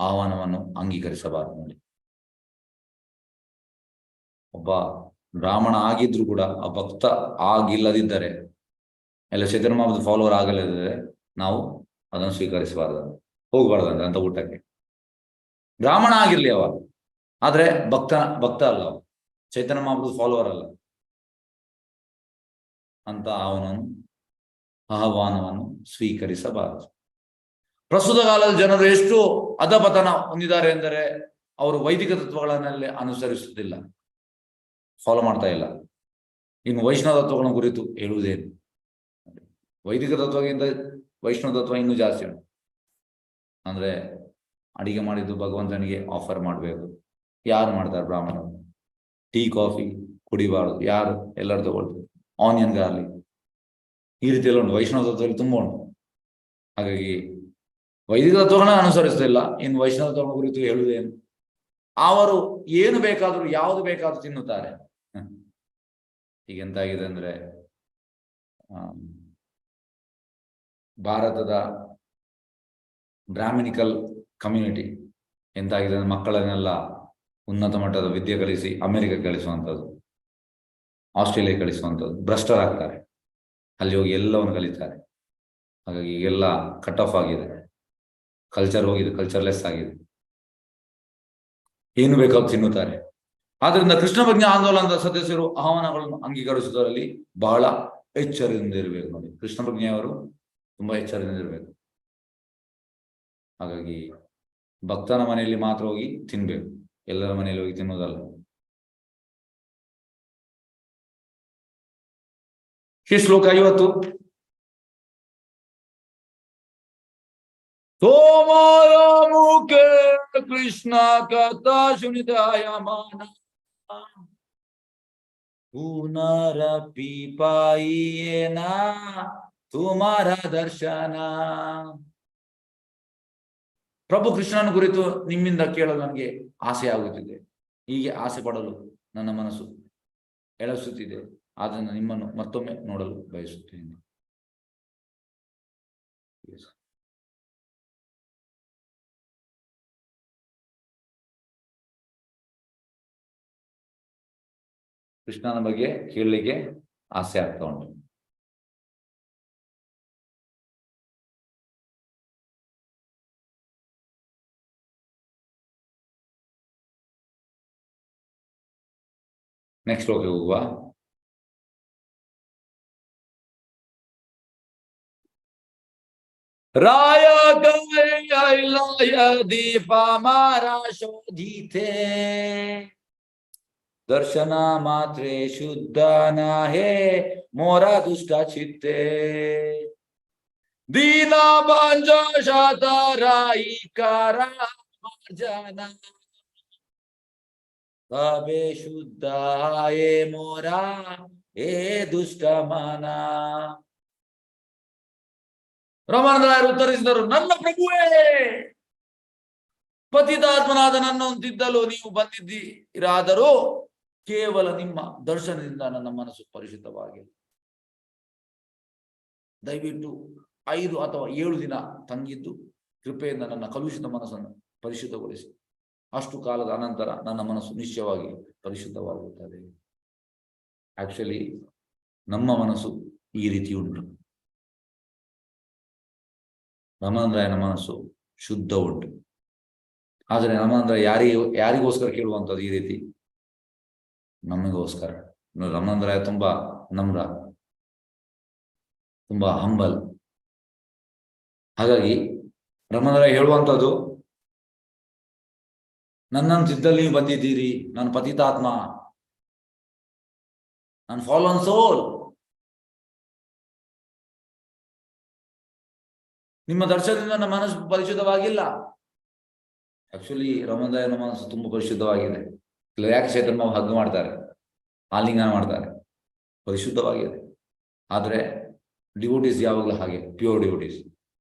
ಆಹ್ವಾನವನ್ನು ಅಂಗೀಕರಿಸಬಾರದು. ನೋಡಿ, ಒಬ್ಬ ಬ್ರಾಹ್ಮಣ ಆಗಿದ್ರು ಕೂಡ ಆ ಭಕ್ತ ಆಗಿಲ್ಲದಿದ್ದರೆ, ಎಲ್ಲ ಚೈತನ್ಯ ಮಹಾಪ್ರಭು ಫಾಲೋವರ್ ಆಗಲಿದ್ದರೆ ನಾವು ಅದನ್ನು ಸ್ವೀಕರಿಸಬಾರ್ದು, ಹೋಗಬಾರ್ದಂತೆ ಅಂತ ಊಟಕ್ಕೆ. ಬ್ರಾಹ್ಮಣ ಆಗಿರ್ಲಿ ಅವ, ಆದ್ರೆ ಭಕ್ತ ಅಲ್ಲ, ಚೈತನ್ಯ ಮಹಾಪ್ರಭು ಫಾಲೋವರ್ ಅಲ್ಲ ಅಂತ ಆಹ್ವಾನವನ್ನು ಸ್ವೀಕರಿಸಬಾರದು. ಪ್ರಸ್ತುತ ಕಾಲದ ಜನರು ಎಷ್ಟು ಅಧಪತನ ಹೊಂದಿದ್ದಾರೆ ಎಂದರೆ ಅವರು ವೈದಿಕ ತತ್ವಗಳನ್ನೆಲ್ಲ ಅನುಸರಿಸುತ್ತಿಲ್ಲ, ಫಾಲೋ ಮಾಡ್ತಾ ಇಲ್ಲ. ಇನ್ನು ವೈಷ್ಣವ ತತ್ವಗಳ ಕುರಿತು ಹೇಳುವುದೇನು? ವೈದಿಕ ತತ್ವಕ್ಕಿಂತ ವೈಷ್ಣವ ತತ್ವ ಇನ್ನೂ ಜಾಸ್ತಿ ಉಂಟು. ಅಂದ್ರೆ ಅಡಿಗೆ ಮಾಡಿದ್ದು ಭಗವಂತನಿಗೆ ಆಫರ್ ಮಾಡಬೇಕು. ಯಾರು ಮಾಡ್ತಾರೆ ಬ್ರಾಹ್ಮಣರು? ಟೀ ಕಾಫಿ ಕುಡಿಬಾರ್ದು, ಯಾರು ಎಲ್ಲರೂ ತಗೊಳ್ತಾರೆ. ಆನಿಯನ್ ಗಾರ್ಲಿಕ್ ಈ ರೀತಿ ಎಲ್ಲ ಉಂಟು. ವೈಷ್ಣವ ತತ್ವದಲ್ಲಿ ತುಂಬಾ ಉಂಟು. ಹಾಗಾಗಿ ವೈದಿಕ ತತ್ವಗಳನ್ನ ಅನುಸರಿಸ್ತಿಲ್ಲ, ಇನ್ನು ವೈಷ್ಣವ ತತ್ವಗಳ ಕುರಿತು ಹೇಳುವುದೇನು? ಅವರು ಏನು ಬೇಕಾದರೂ ಯಾವುದು ಬೇಕಾದ್ರೂ ತಿನ್ನುತ್ತಾರೆ. ಈಗೆಂತಾಗಿದೆ ಅಂದ್ರೆ ಭಾರತದ ಬ್ರಾಹ್ಮಣಿಕಲ್ ಕಮ್ಯುನಿಟಿ ಎಂತಾಗಿದೆ ಅಂದ್ರೆ ಮಕ್ಕಳನ್ನೆಲ್ಲ ಉನ್ನತ ಮಟ್ಟದ ವಿದ್ಯೆ ಕಲಿಸಿ ಅಮೆರಿಕ ಕಳಿಸುವಂಥದ್ದು, ಆಸ್ಟ್ರೇಲಿಯಾ ಕಳಿಸುವಂಥದ್ದು. ಭ್ರಷ್ಟರಾಗ್ತಾರೆ, ಅಲ್ಲಿ ಹೋಗಿ ಎಲ್ಲವನ್ನು ಕಲಿತಾರೆ. ಹಾಗಾಗಿ ಎಲ್ಲ ಕಟ್ ಆಫ್ ಆಗಿದೆ, ಕಲ್ಚರ್ ಹೋಗಿದೆ, ಕಲ್ಚರ್ಲೆಸ್ ಆಗಿದೆ. ಏನು ಬೇಕಾದ್ರೂ ತಿನ್ನುತ್ತಾರೆ. ಆದ್ರಿಂದ ಕೃಷ್ಣ ಪ್ರಜ್ಞಾ ಆಂದೋಲನದ ಸದಸ್ಯರು ಆಹ್ವಾನಗಳನ್ನು ಅಂಗೀಕರಿಸುವುದರಲ್ಲಿ ಬಹಳ ಎಚ್ಚರದಿಂದ ಇರಬೇಕು. ನೋಡಿ, ಕೃಷ್ಣ ಪ್ರಜ್ಞೆಯವರು ತುಂಬಾ ಎಚ್ಚರದಿಂದ ಇರಬೇಕು. ಹಾಗಾಗಿ ಭಕ್ತನ ಮನೆಯಲ್ಲಿ ಮಾತ್ರ ಹೋಗಿ ತಿನ್ಬೇಕು, ಎಲ್ಲರ ಮನೆಯಲ್ಲಿ ಹೋಗಿ ತಿನ್ನೋದಲ್ಲ. ಶ್ಲೋಕ 50. ಸೋಮಾರ ಮುಖೆ ಕೃಷ್ಣ ಕಥಾ ಶುನಿತಾಯಮಾನ ಪುನರಪಿ ಪಾಯಿಯೇನ ತುಮಾರ ದರ್ಶನ. ಪ್ರಭು ಕೃಷ್ಣನ ಕುರಿತು ನಿಮ್ಮಿಂದ ಕೇಳಲು ನನಗೆ ಆಸೆ ಆಗುತ್ತಿದೆ. ಹೀಗೆ ಆಸೆ ಪಡಲು ನನ್ನ ಮನಸ್ಸು ಎಳಸುತ್ತಿದೆ. ಆದ್ದರಿಂದ ನಿಮ್ಮನ್ನು ಮತ್ತೊಮ್ಮೆ ನೋಡಲು ಬಯಸುತ್ತೇನೆ. ಕೃಷ್ಣನ ಬಗ್ಗೆ ಕೇಳಲಿಕ್ಕೆ ಆಸೆ ಆಗ್ತಾ ಉಂಟು. ನೆಕ್ಸ್ಟ್ ಶ್ಲೋಕಕ್ಕೆ ಹೋಗುವ. ರಾಯ ಕೈಲಾಯ ದೀಪ ಮಾರ ಶೋಧಿತೆ ದರ್ಶನ ಮಾತ್ರೇ ಶುದ್ಧ ಹೇ ಮೋರ ದುಷ್ಟ ಚಿತ್ತೆ ದೀನ ಬಾಂಜ ಶಾತರಾಯಿಕಾರ ಮಾರ್ಜನ ತಬೆ ಶುದ್ಧ ಹೇ ಮೋರ ಹೇ ದುಷ್ಟ ಮನ. ರಮಣರಾಯರು ಉತ್ತರಿಸಿದರು, ನನ್ನ ಪ್ರಭುವೇ, ಪತಿತಾತ್ಮನಾದ ನನ್ನೊಂದಿದ್ದಲು ನೀವು ಬಂದಿದ್ದೀರಾದರೂ ಕೇವಲ ನಿಮ್ಮ ದರ್ಶನದಿಂದ ನನ್ನ ಮನಸ್ಸು ಪರಿಶುದ್ಧವಾಗಿದೆ. ದಯವಿಟ್ಟು 5 ಅಥವಾ 7 ದಿನ ತಂಗಿದ್ದು ಕೃಪೆಯಿಂದ ನನ್ನ ಕಲುಷಿತ ಮನಸ್ಸನ್ನು ಪರಿಶುದ್ಧಗೊಳಿಸಿ. ಅಷ್ಟು ಕಾಲದ ಅನಂತರ ನನ್ನ ಮನಸ್ಸು ನಿಶ್ಚಯವಾಗಿ ಪರಿಶುದ್ಧವಾಗುತ್ತದೆ. ಆಕ್ಚುಲಿ ನಮ್ಮ ಮನಸ್ಸು ಈ ರೀತಿ ಉಂಟು. ರಮಣರಾಯನ ಮನಸ್ಸು ಶುದ್ಧ ಉಂಟು. ಆದರೆ ರಮಣರಾಯ ಯಾರಿಗೋಸ್ಕರ ಕೇಳುವಂಥದ್ದು ಈ ರೀತಿ? ನಮಗೋಸ್ಕರ. ರಮಣರಾಯ ತುಂಬಾ ನಮ್ರ, ತುಂಬಾ ಹಂಬಲ್. ಹಾಗಾಗಿ ರಮಣರಾಯ ಹೇಳುವಂಥದ್ದು, ನನ್ನಂತಿದ್ದಲ್ಲಿ ನೀವು ಬಂದಿದ್ದೀರಿ, ನಾನು ಪತಿತಾತ್ಮ, ನಾನು ಫಾಲನ್ ಸೋಲ್. ನಿಮ್ಮ ದರ್ಶನದಿಂದ ನನ್ನ ಮನಸ್ಸು ಪರಿಶುದ್ಧವಾಗಿಲ್ಲ. ಆಕ್ಚುಲಿ ರಮಣರಾಯನ ಮನಸ್ಸು ತುಂಬಾ ಪರಿಶುದ್ಧವಾಗಿದೆ. ಯಾಕೆ ಚೈತನ್ಯ ಹಗ್ಗ ಮಾಡ್ತಾರೆ, ಆಲಿಂಗನ ಮಾಡ್ತಾರೆ, ಪರಿಶುದ್ಧವಾಗಿದೆ. ಆದರೆ ಡಿವೋಟೀಸ್ ಯಾವಾಗಲೂ ಹಾಗೆ, ಪ್ಯೂರ್ ಡಿವೋಟೀಸ್.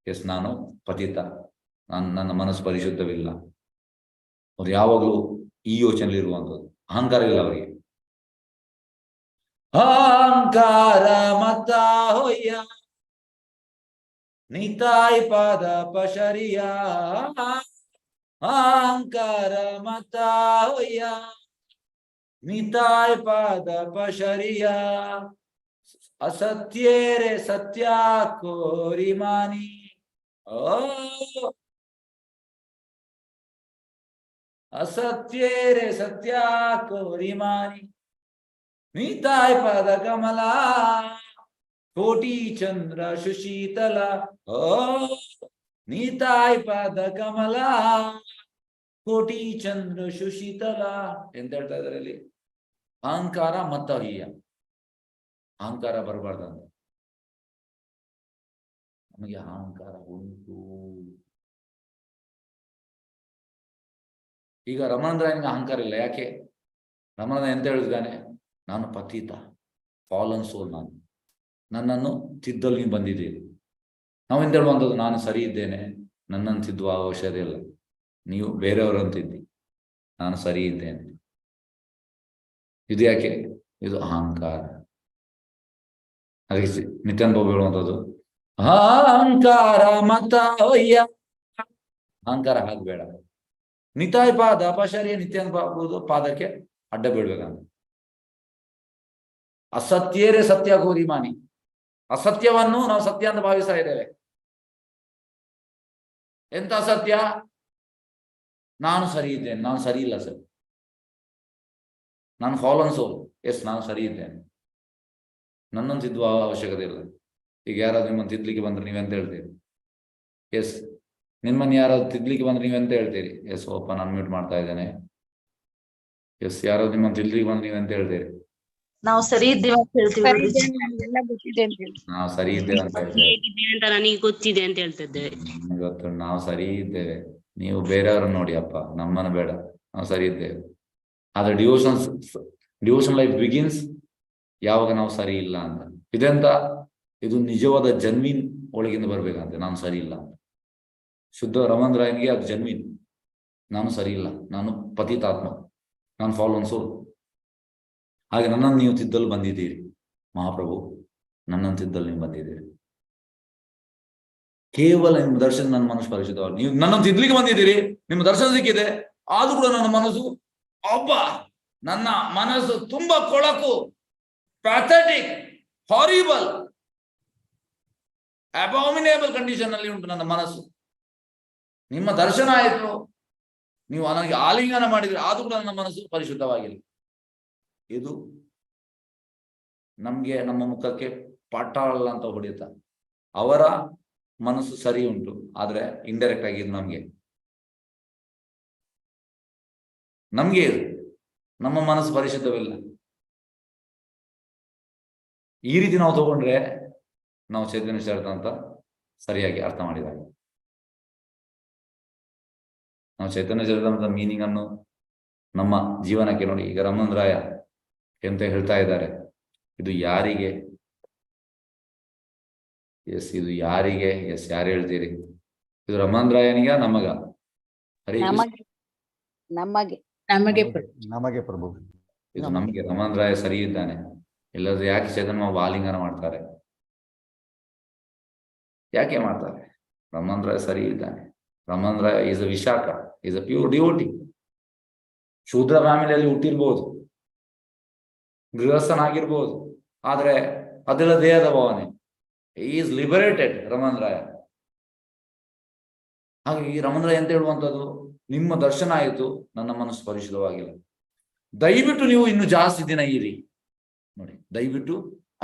ಎಸ್, ನಾನು ಪತಿತ, ನನ್ನ ಮನಸ್ಸು ಪರಿಶುದ್ಧವಿಲ್ಲ. ಅವ್ರು ಯಾವಾಗಲೂ ಈ ಯೋಚನೆಯಲ್ಲಿ ಇರುವಂಥದ್ದು. ಅಹಂಕಾರ ಇಲ್ಲ ಅವರಿಗೆ. ಅಹಂಕಾರ ಮತ ಹೊಯ್ಯ ನಿತಾಯ್ ಪಾದ ಪಶರಿಯ, ಅಹಂಕಾರ ಮತ ಹೊಯ್ಯ ನಿತಾಯ್ ಪಾದ ಪಶರಿಯ, ಅಸತ್ಯೇರೆ ಸತ್ಯ ಕೋರಿ ಮಾನಿ. ಅಸತ್ಯೇರೆ ಸತ್ಯ ಕೋರಿ ಮಾನಿ, ನಿತಾಯ್ ಪಾದ ಕಮಲ ಕೋಟಿ ಚಂದ್ರ ಸುಶೀತಲ. ನಿತಾಯ್ ಪಾದ ಕಮಲ ಕೋಟಿ ಚಂದ್ರ ಸುಶೀತಲ ಎಂತ ಹೇಳ್ತಾ ಇದ್ದಾರೆ ಇಲ್ಲಿ. ಅಹಂಕಾರ ಮತ ಹೊಯ್ಯ, ಅಹಂಕಾರ ಬರಬಾರ್ದಂತ. ನಮಗೆ ಅಹಂಕಾರ ಉಂಟು. ಈಗ ರಮಣರಾಯನಿಗೆ ಅಹಂಕಾರ ಇಲ್ಲ. ಯಾಕೆ? ರಮಣರಾಯ ಎಂತ ಹೇಳಿದ್ದಾನೆ? ನಾನು ಪತಿತ, ಫಾಲನ್ ಸೋಲ್. ನನ್ನನ್ನು ತಿದ್ದಲು ನೀವು ಬಂದಿದ್ದೀರಿ. ನಾವೆಂತ ಹೇಳುವಂಥದ್ದು, ನಾನು ಸರಿ ಇದ್ದೇನೆ, ನನ್ನನ್ನು ತಿದ್ದುವ ಅವಶ್ಯಕತೆ ಇಲ್ಲ, ನೀವು ಬೇರೆಯವರಂತಿದ್ದಿ, ನಾನು ಸರಿ ಇದ್ದೇನೆ. ಇದು ಯಾಕೆ? ಇದು ಅಹಂಕಾರ. ಅದಕ್ಕೆ ನಿತ್ಯಾನಂದ ಬಾಬು ಹೇಳುವಂಥದ್ದು, ಅಹಂಕಾರ ಮತ ಹೊಯ್ಯ. ಅಹಂಕಾರ ಹಾಕ್ಬೇಡ. ನಿತಾಯ್ ಪಾದ ಅಪಶರ್ಯ, ನಿತ್ಯಾನಂದ ಬಾಬು ಪಾದಕ್ಕೆ ಅಡ್ಡ ಬೀಳ್ಬೇಕಂತ. ಅಸತ್ಯೇರೆ ಸತ್ಯ ಗೋರಿ ಮಾನಿ, ಅಸತ್ಯವನ್ನು ನಾವು ಸತ್ಯ ಅಂತ ಭಾವಿಸ್ತಾ ಇದ್ದೇವೆ. ಎಂತ ಸತ್ಯ? ನಾನು ಸರಿ ಇದ್ದೇನೆ, ನಾನು ಸರಿ ಇಲ್ಲ ಸರ್, ನಾನು ಫಾಲನ್ ಸೋಲ್. ಎಸ್, ನಾನು ಸರಿ ಇದ್ದೇನೆ, ನನ್ನನ್ನು ತಿದ್ದುವ ಅವಶ್ಯಕತೆ ಇಲ್ಲ. ಈಗ ಯಾರಾದ್ರೂ ನಿಮ್ಮನ್ನು ತಿದ್ಲಿಕ್ಕೆ ಬಂದ್ರೆ ನೀವೆಂತ ಹೇಳ್ತೀರಿ? ಎಸ್, ನಿಮ್ಮನ್ನು ಯಾರಾದ್ರೂ ತಿದ್ಲಿಕ್ಕೆ ಬಂದ್ರೆ ನೀವೆಂತ ಹೇಳ್ತೀರಿ? ಎಸ್, ಓಪನ್ ಅನ್ಮ್ಯೂಟ್ ಮಾಡ್ತಾ ಇದ್ದೇನೆ. ಎಸ್, ಯಾರಾದ್ರೂ ನಿಮ್ಮನ್ನು ತಿದ್ಲಿಕ್ಕೆ ಬಂದ್ರೆ ನೀವೆಂತ ಹೇಳ್ತೀರಿ? ನಾವು ಸರಿ ಇದ್ದೇವೆ ಅಂತ ಹೇಳ್ತೀವಿ. ನಾವು ಸರಿ ಇದ್ದೇವೆ ಅಂತ ಹೇಳ್ತೇವೆ. ನನಗೆ ಗೊತ್ತಿದೆ ಅಂತ ಹೇಳ್ತಿದ್ದೇವೆ. ಗೊತ್ತು, ನಾವು ಸರಿ ಇದ್ದೇವೆ, ನೀವು ಬೇರೆಯವ್ರನ್ನ ನೋಡಿ ಅಪ್ಪ, ನಮ್ಮನ್ನು ಬೇಡ, ನಾವು ಸರಿ ಇದ್ದೇವೆ. ಆದ್ರೆ ಡಿವೋಷನ್ ಲೈಫ್ ಬಿಗಿನ್ಸ್ ಯಾವಾಗ ನಾವು ಸರಿ ಇಲ್ಲ ಅಂತ. ಇದೆಂತ? ಇದು ನಿಜವಾದ ಜನ್ಮೀನ್ ಒಳಗಿಂದ ಬರ್ಬೇಕಂತೆ, ನಾನು ಸರಿ ಇಲ್ಲ ಅಂತ. ಶುದ್ಧ ರಮಣರಾಯನಿಗೆ ಅದು ಜನ್ಮೀನ್, ನಾನು ಸರಿ ಇಲ್ಲ, ನಾನು ಪತಿತಾತ್ಮ, ನಾನು ಫಾಲೋನ್ ಸೋಲ್. ಹಾಗೆ ನನ್ನನ್ನು ನೀವು ತಿದ್ದಲು ಬಂದಿದ್ದೀರಿ ಮಹಾಪ್ರಭು, ನನ್ನನ್ನು ತಿದ್ದಲು ನೀವು ಬಂದಿದ್ದೀರಿ. ಕೇವಲ ನಿಮ್ಮ ದರ್ಶನ ನನ್ನ ಮನಸ್ಸು ಪರಿಶುದ್ಧವಾಗಿ. ನೀವು ನನ್ನನ್ನು ತಿದ್ದಲಿಕ್ಕೆ ಬಂದಿದ್ದೀರಿ, ನಿಮ್ಮ ದರ್ಶನ ಸಿಕ್ಕಿದೆ, ಆದ್ರೂ ಕೂಡ ನನ್ನ ಮನಸ್ಸು ನನ್ನ ಮನಸ್ಸು ತುಂಬಾ ಕೊಳಕು, ಪ್ಯಾಥೆಟಿಕ್, ಹಾರಿಬಲ್, ಅಬಾಮಿನೇಬಲ್ ಕಂಡೀಷನ್ ಅಲ್ಲಿ ಉಂಟು ನನ್ನ ಮನಸ್ಸು. ನಿಮ್ಮ ದರ್ಶನ ಆಯಿತು, ನೀವು ನನಗೆ ಆಲಿಂಗನ ಮಾಡಿದ್ರೆ, ಆದ್ರೂ ಕೂಡ ನನ್ನ ಮನಸ್ಸು ಪರಿಶುದ್ಧವಾಗಿಲ್ಲ. ಇದು ನಮ್ಗೆ ನಮ್ಮ ಮುಖಕ್ಕೆ ಪಟಾಳ ಅಂತ ಹೊಡೆಯುತ್ತ. ಅವರ ಮನಸ್ಸು ಸರಿ ಉಂಟು, ಆದ್ರೆ ಇಂಡೈರೆಕ್ಟ್ ಆಗಿ ಇದು ನಮ್ಗೆ ಇದು ನಮ್ಮ ಮನಸ್ಸು ಪರಿಶುದ್ಧವಿಲ್ಲ. ಈ ರೀತಿ ನಾವು ತಗೊಂಡ್ರೆ ನಾವು ಚೈತನ್ಯ ಚರಿತ ಅಂತ ಸರಿಯಾಗಿ ಅರ್ಥ ಮಾಡಿದಾಗ, ನಾವು ಚೈತನ್ಯ ಚರಿತಾಮೃತದ ಮೀನಿಂಗ್ ಅನ್ನು ನಮ್ಮ ಜೀವನಕ್ಕೆ ನೋಡಿ. ಈಗ ರಮಣರಾಯ ಎಂತ ಹೇಳ್ತಾ ಇದ್ದಾರೆ, ಇದು ಯಾರಿಗೆ? ಎಸ್, ಇದು ಯಾರಿಗೆ? ಎಸ್, ಯಾರು ಹೇಳ್ತೀರಿ? ಇದು ರಮಣರಾಯನಿಗ ನಮಗ? ಹರಿ ನಮಗೆ ನಮಗೆ ನಮಗೆ ಪ್ರಭು. ಇದು ನಮಗೆ. ರಮಣರಾಯ ಸರಿ ಇದ್ದಾನೆ, ಇಲ್ಲದ್ರೆ ಯಾಕೆ ಚೈತನ್ಯ ಆಲಿಂಗನ ಮಾಡ್ತಾರೆ? ಯಾಕೆ ಮಾಡ್ತಾರೆ? ರಮಣರಾಯ ಸರಿ ಇದ್ದಾನೆ. Ramanaraya is a Vishakha, is a pure devotee. ಶೂದ್ರ ಫ್ಯಾಮಿಲಿಯಲ್ಲಿ ಹುಟ್ಟಿರ್ಬೋದು, ಗೃಹಸ್ಥನಾಗಿರ್ಬೋದು, ಆದ್ರೆ ಅದೆಲ್ಲ ದೇಹದ ಭಾವನೆ. Is liberated Ramanaraya. ಹಾಗೆ ಈ ರಮಣರಾಯ ಅಂತ ಹೇಳುವಂಥದ್ದು, ನಿಮ್ಮ ದರ್ಶನ ಆಯಿತು, ನನ್ನ ಮನಸ್ಸು ಪರಿಶುದ್ಧವಾಗಿಲ್ಲ, ದಯವಿಟ್ಟು ನೀವು ಇನ್ನು ಜಾಸ್ತಿ ದಿನ ಇರಿ. ನೋಡಿ, ದಯವಿಟ್ಟು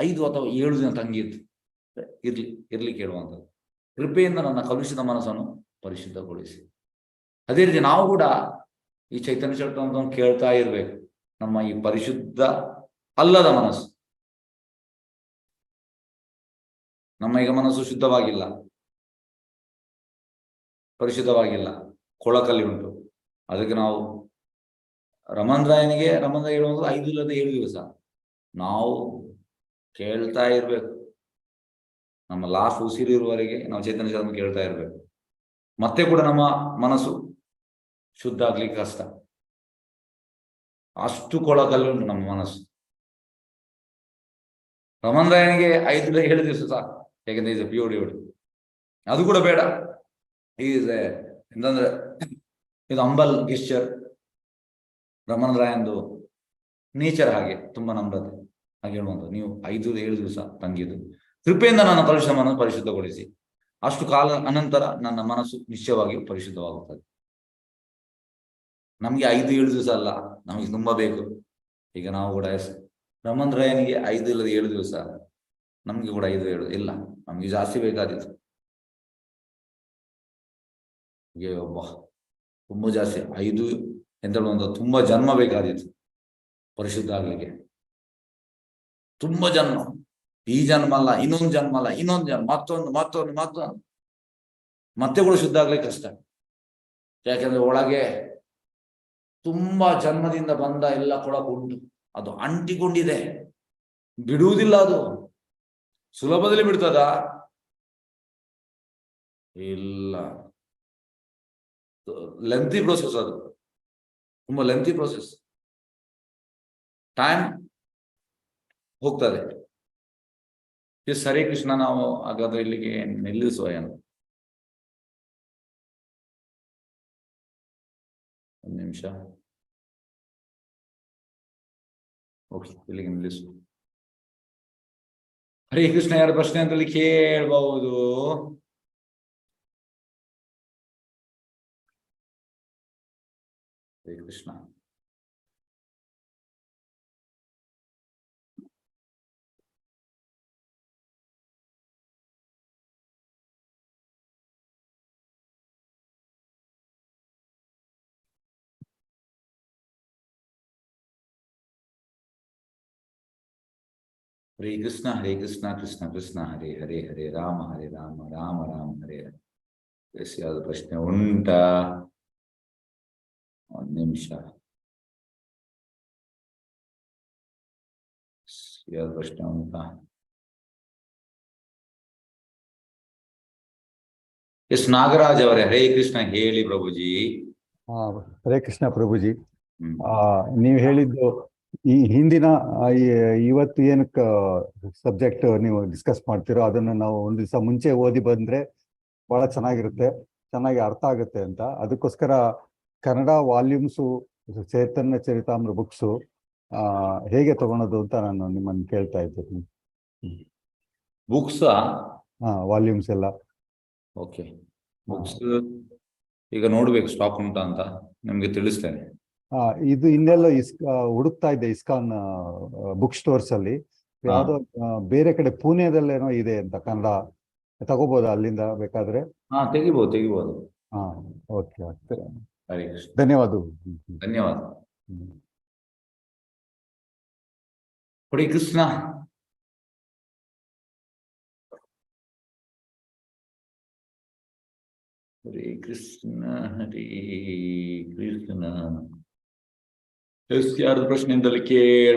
5 ಅಥವಾ 7 ದಿನ ತಂಗಿದ್ದು ಇರ್ಲಿಕ್ಕೆ ಹೇಳುವಂಥದ್ದು. ಕೃಪೆಯಿಂದ ನನ್ನ ಕಲುಷಿತ ಮನಸ್ಸನ್ನು ಪರಿಶುದ್ಧಗೊಳಿಸಿ. ಅದೇ ರೀತಿ ನಾವು ಕೂಡ ಈ ಚೈತನ್ಯ ಚರಿತಾಮೃತವನ್ನು ಕೇಳ್ತಾ ಇರ್ಬೇಕು. ನಮ್ಮ ಈ ಪರಿಶುದ್ಧ ಅಲ್ಲದ ಮನಸ್ಸು, ನಮ್ಮ ಈಗ ಮನಸ್ಸು ಶುದ್ಧವಾಗಿಲ್ಲ, ಪರಿಶುದ್ಧವಾಗಿಲ್ಲ, ಕೊಳಕಲ್ಲಿ ಉಂಟು. ಅದಕ್ಕೆ ನಾವು ರಮಣರಾಯ ಹೇಳುವಂಥದ್ದು 5 ಇಲ್ಲದ 7 ದಿವಸ ನಾವು ಕೇಳ್ತಾ ಇರ್ಬೇಕು. ನಮ್ಮ ಲಾಸ್ಟ್ ಉಸಿರಿರುವವರೆಗೆ ನಾವು ಚೈತನ್ಯ ಚರಿತಾಮೃತ ಕೇಳ್ತಾ ಇರ್ಬೇಕು. ಮತ್ತೆ ಕೂಡ ನಮ್ಮ ಮನಸ್ಸು ಶುದ್ಧ ಆಗ್ಲಿಕ್ಕೆ ಕಷ್ಟ, ಅಷ್ಟು ಕೊಳಕಲ್ಲಿ ಉಂಟು ನಮ್ಮ ಮನಸ್ಸು. ರಮಣರಾಯನಿಗೆ 5 ಇಲ್ಲ 7 ದಿವಸ ಸಾಕು, ಯಾಕೆಂದ್ರೆ ಈಸ್ ಎ ಪ್ಯೂರ್ ಡಿವೋಟಿ. ಅದು ಕೂಡ ಬೇಡ. ಈಸ್ ಎಂತಂದ್ರೆ ಇದು ಅಂಬಲ್ ಗೆಸ್ಚರ್. ರಮಣರಾಯಂದು ನೇಚರ್ ಹಾಗೆ, ತುಂಬಾ ನಮ್ರತೆ. ಹಾಗೆ ಹೇಳುವಂಥದ್ದು, ನೀವು 5-7 ದಿವಸ ತಂಗಿದ್ದು ಕೃಪೆಯಿಂದ ನನ್ನ ಕಲುಷಿತವನ್ನು ಪರಿಶುದ್ಧಗೊಳಿಸಿ. ಅಷ್ಟು ಕಾಲ ಅನಂತರ ನನ್ನ ಮನಸ್ಸು ನಿಶ್ಚಯವಾಗಿ ಪರಿಶುದ್ಧವಾಗುತ್ತದೆ. ನಮ್ಗೆ 5-7 ದಿವಸ ಅಲ್ಲ, ನಮಗೆ ತುಂಬಾ ಬೇಕು. ಈಗ ನಾವು ಕೂಡ ರಮಣರಾಯನಿಗೆ 5 ಇಲ್ಲದ 7 ದಿವಸ, ನಮ್ಗೆ ಕೂಡ 5-7 ಇಲ್ಲ, ನಮ್ಗೆ ಜಾಸ್ತಿ ಬೇಕಾದಿತ್ತು. ಒಬ್ಬ ತುಂಬಾ ಜಾಸ್ತಿ 5 ಎಂತ ಹೇಳುವಂತ ತುಂಬಾ ಜನ್ಮ ಬೇಕಾದಿತ್ತು ಪರಿಶುದ್ಧ ಆಗ್ಲಿಕ್ಕೆ. ತುಂಬಾ ಜನ್ಮ, ಈ ಜನ್ಮ ಅಲ್ಲ, ಇನ್ನೊಂದು ಜನ್ಮ ಅಲ್ಲ, ಇನ್ನೊಂದು ಜನ್ಮ, ಮತ್ತೊಂದು ಮತ್ತೆ ಕೂಡ ಶುದ್ಧ ಆಗ್ಲಿಕ್ಕೆ ಕಷ್ಟ. ಯಾಕೆಂದ್ರೆ ಒಳಗೆ ತುಂಬಾ ಜನ್ಮದಿಂದ ಬಂದ ಎಲ್ಲ ಕೊಳಕು ಉಂಟು, ಅದು ಅಂಟಿಕೊಂಡಿದೆ, ಬಿಡುವುದಿಲ್ಲ. ಅದು ಸುಲಭದಲ್ಲಿ ಬಿಡ್ತದ? ಇಲ್ಲ, ಲೆಂತಿ ಪ್ರೋಸೆಸ್. ಅದು ತುಂಬಾ ಲೆಂತಿ ಪ್ರೋಸೆಸ್, ಟೈಮ್ ಹೋಗ್ತದೆ. ಎಸ್, ಹರೇ ಕೃಷ್ಣ. ನಾವು ಹಾಗಾದ್ರೆ ಇಲ್ಲಿಗೆ ನಿಲ್ಲಿಸುವ ಏನು? ಒಂದು ನಿಮಿಷ. ಓಕೆ, ಇಲ್ಲಿಗೆ ನಿಲ್ಲಿಸುವ. ಹರೇ ಕೃಷ್ಣ. ಯಾರ ಪ್ರಶ್ನೆ ಅಂತಲ್ಲಿ ಕೇಳಬಹುದು? ಹರೇ ಕೃಷ್ಣ. ಹರೇ ಕೃಷ್ಣ ಹರೇ ಕೃಷ್ಣ ಕೃಷ್ಣ ಕೃಷ್ಣ ಹರೇ ಹರೇ, ಹರೇ ರಾಮ ಹರೇ ರಾಮ ರಾಮ ರಾಮ ಹರೇ ಹರೇ. ಯಾವ್ದು ಪ್ರಶ್ನೆ ಉಂಟಾ? ಒಂದು ನಿಮಿಷ. ಯಾವ್ದು ಪ್ರಶ್ನೆ ಉಂಟಾ? ಎಸ್, ನಾಗರಾಜ್ ಅವರೇ, ಹರೇ ಕೃಷ್ಣ ಹೇಳಿ ಪ್ರಭುಜಿ. ಹರೇ ಕೃಷ್ಣ ಪ್ರಭುಜಿ. ನೀವು ಹೇಳಿದ್ದು ಈ ಹಿಂದಿನ ಇವತ್ತು ಏನಕ್ಕೆ ಸಬ್ಜೆಕ್ಟ್ ನೀವು ಡಿಸ್ಕಸ್ ಮಾಡ್ತೀರೋ ಅದನ್ನು ನಾವು ಒಂದು ದಿವಸ ಮುಂಚೆ ಓದಿ ಬಂದ್ರೆ ಬಹಳ ಚೆನ್ನಾಗಿರುತ್ತೆ, ಚೆನ್ನಾಗಿ ಅರ್ಥ ಆಗುತ್ತೆ ಅಂತ. ಅದಕ್ಕೋಸ್ಕರ ಕನ್ನಡ ವಾಲ್ಯೂಮ್ಸು ಚೈತನ್ಯ ಚರಿತಾಮೃತ ಬುಕ್ಸು ಹೇಗೆ ತಗೊಳೋದು ಅಂತ ನಾನು ನಿಮ್ಮನ್ನು ಕೇಳ್ತಾ ಇದ್ದೀನಿ. ಬುಕ್ಸ್ ವಾಲ್ಯೂಮ್ಸ್ ಎಲ್ಲ. ಓಕೆ, ಬುಕ್ಸ್ ಈಗ ನೋಡ್ಬೇಕು ಸ್ಟಾಕ್ ಉಂಟಾ ಅಂತ ನಿಮ್ಗೆ ತಿಳಿಸ್ತೇನೆ. ಇದು ಇನ್ನೆಲ್ಲೋ ಹುಡುಕ್ತಾ ಇದ್ದೆ ಇಸ್ಕಾನ್ ಬುಕ್ ಸ್ಟೋರ್ಸ್ ಅಲ್ಲಿ ಯಾವ್ದೋ ಬೇರೆ ಕಡೆ ಪುಣೆದಲ್ಲೇನೋ ಇದೆ ಅಂತ ಕನ್ನಡ ತಗೋಬೋದಾ ಅಲ್ಲಿಂದ ಬೇಕಾದ್ರೆ? ಹಾ, ತೆಗಿಬಹುದು. ಹಾ, ಓಕೆ. ಹರೇ ಕೃಷ್ಣ. ಧನ್ಯವಾದಗಳು. ಧನ್ಯವಾದ. ಹ್ಮ್. ಹರೇ ಕೃಷ್ಣ. ಹರೇ ಕೃಷ್ಣ, ಹರೇ ಕೃಷ್ಣ. ಯಾರ್ದು ಪ್ರಶ್ನೆ ಕೇಳ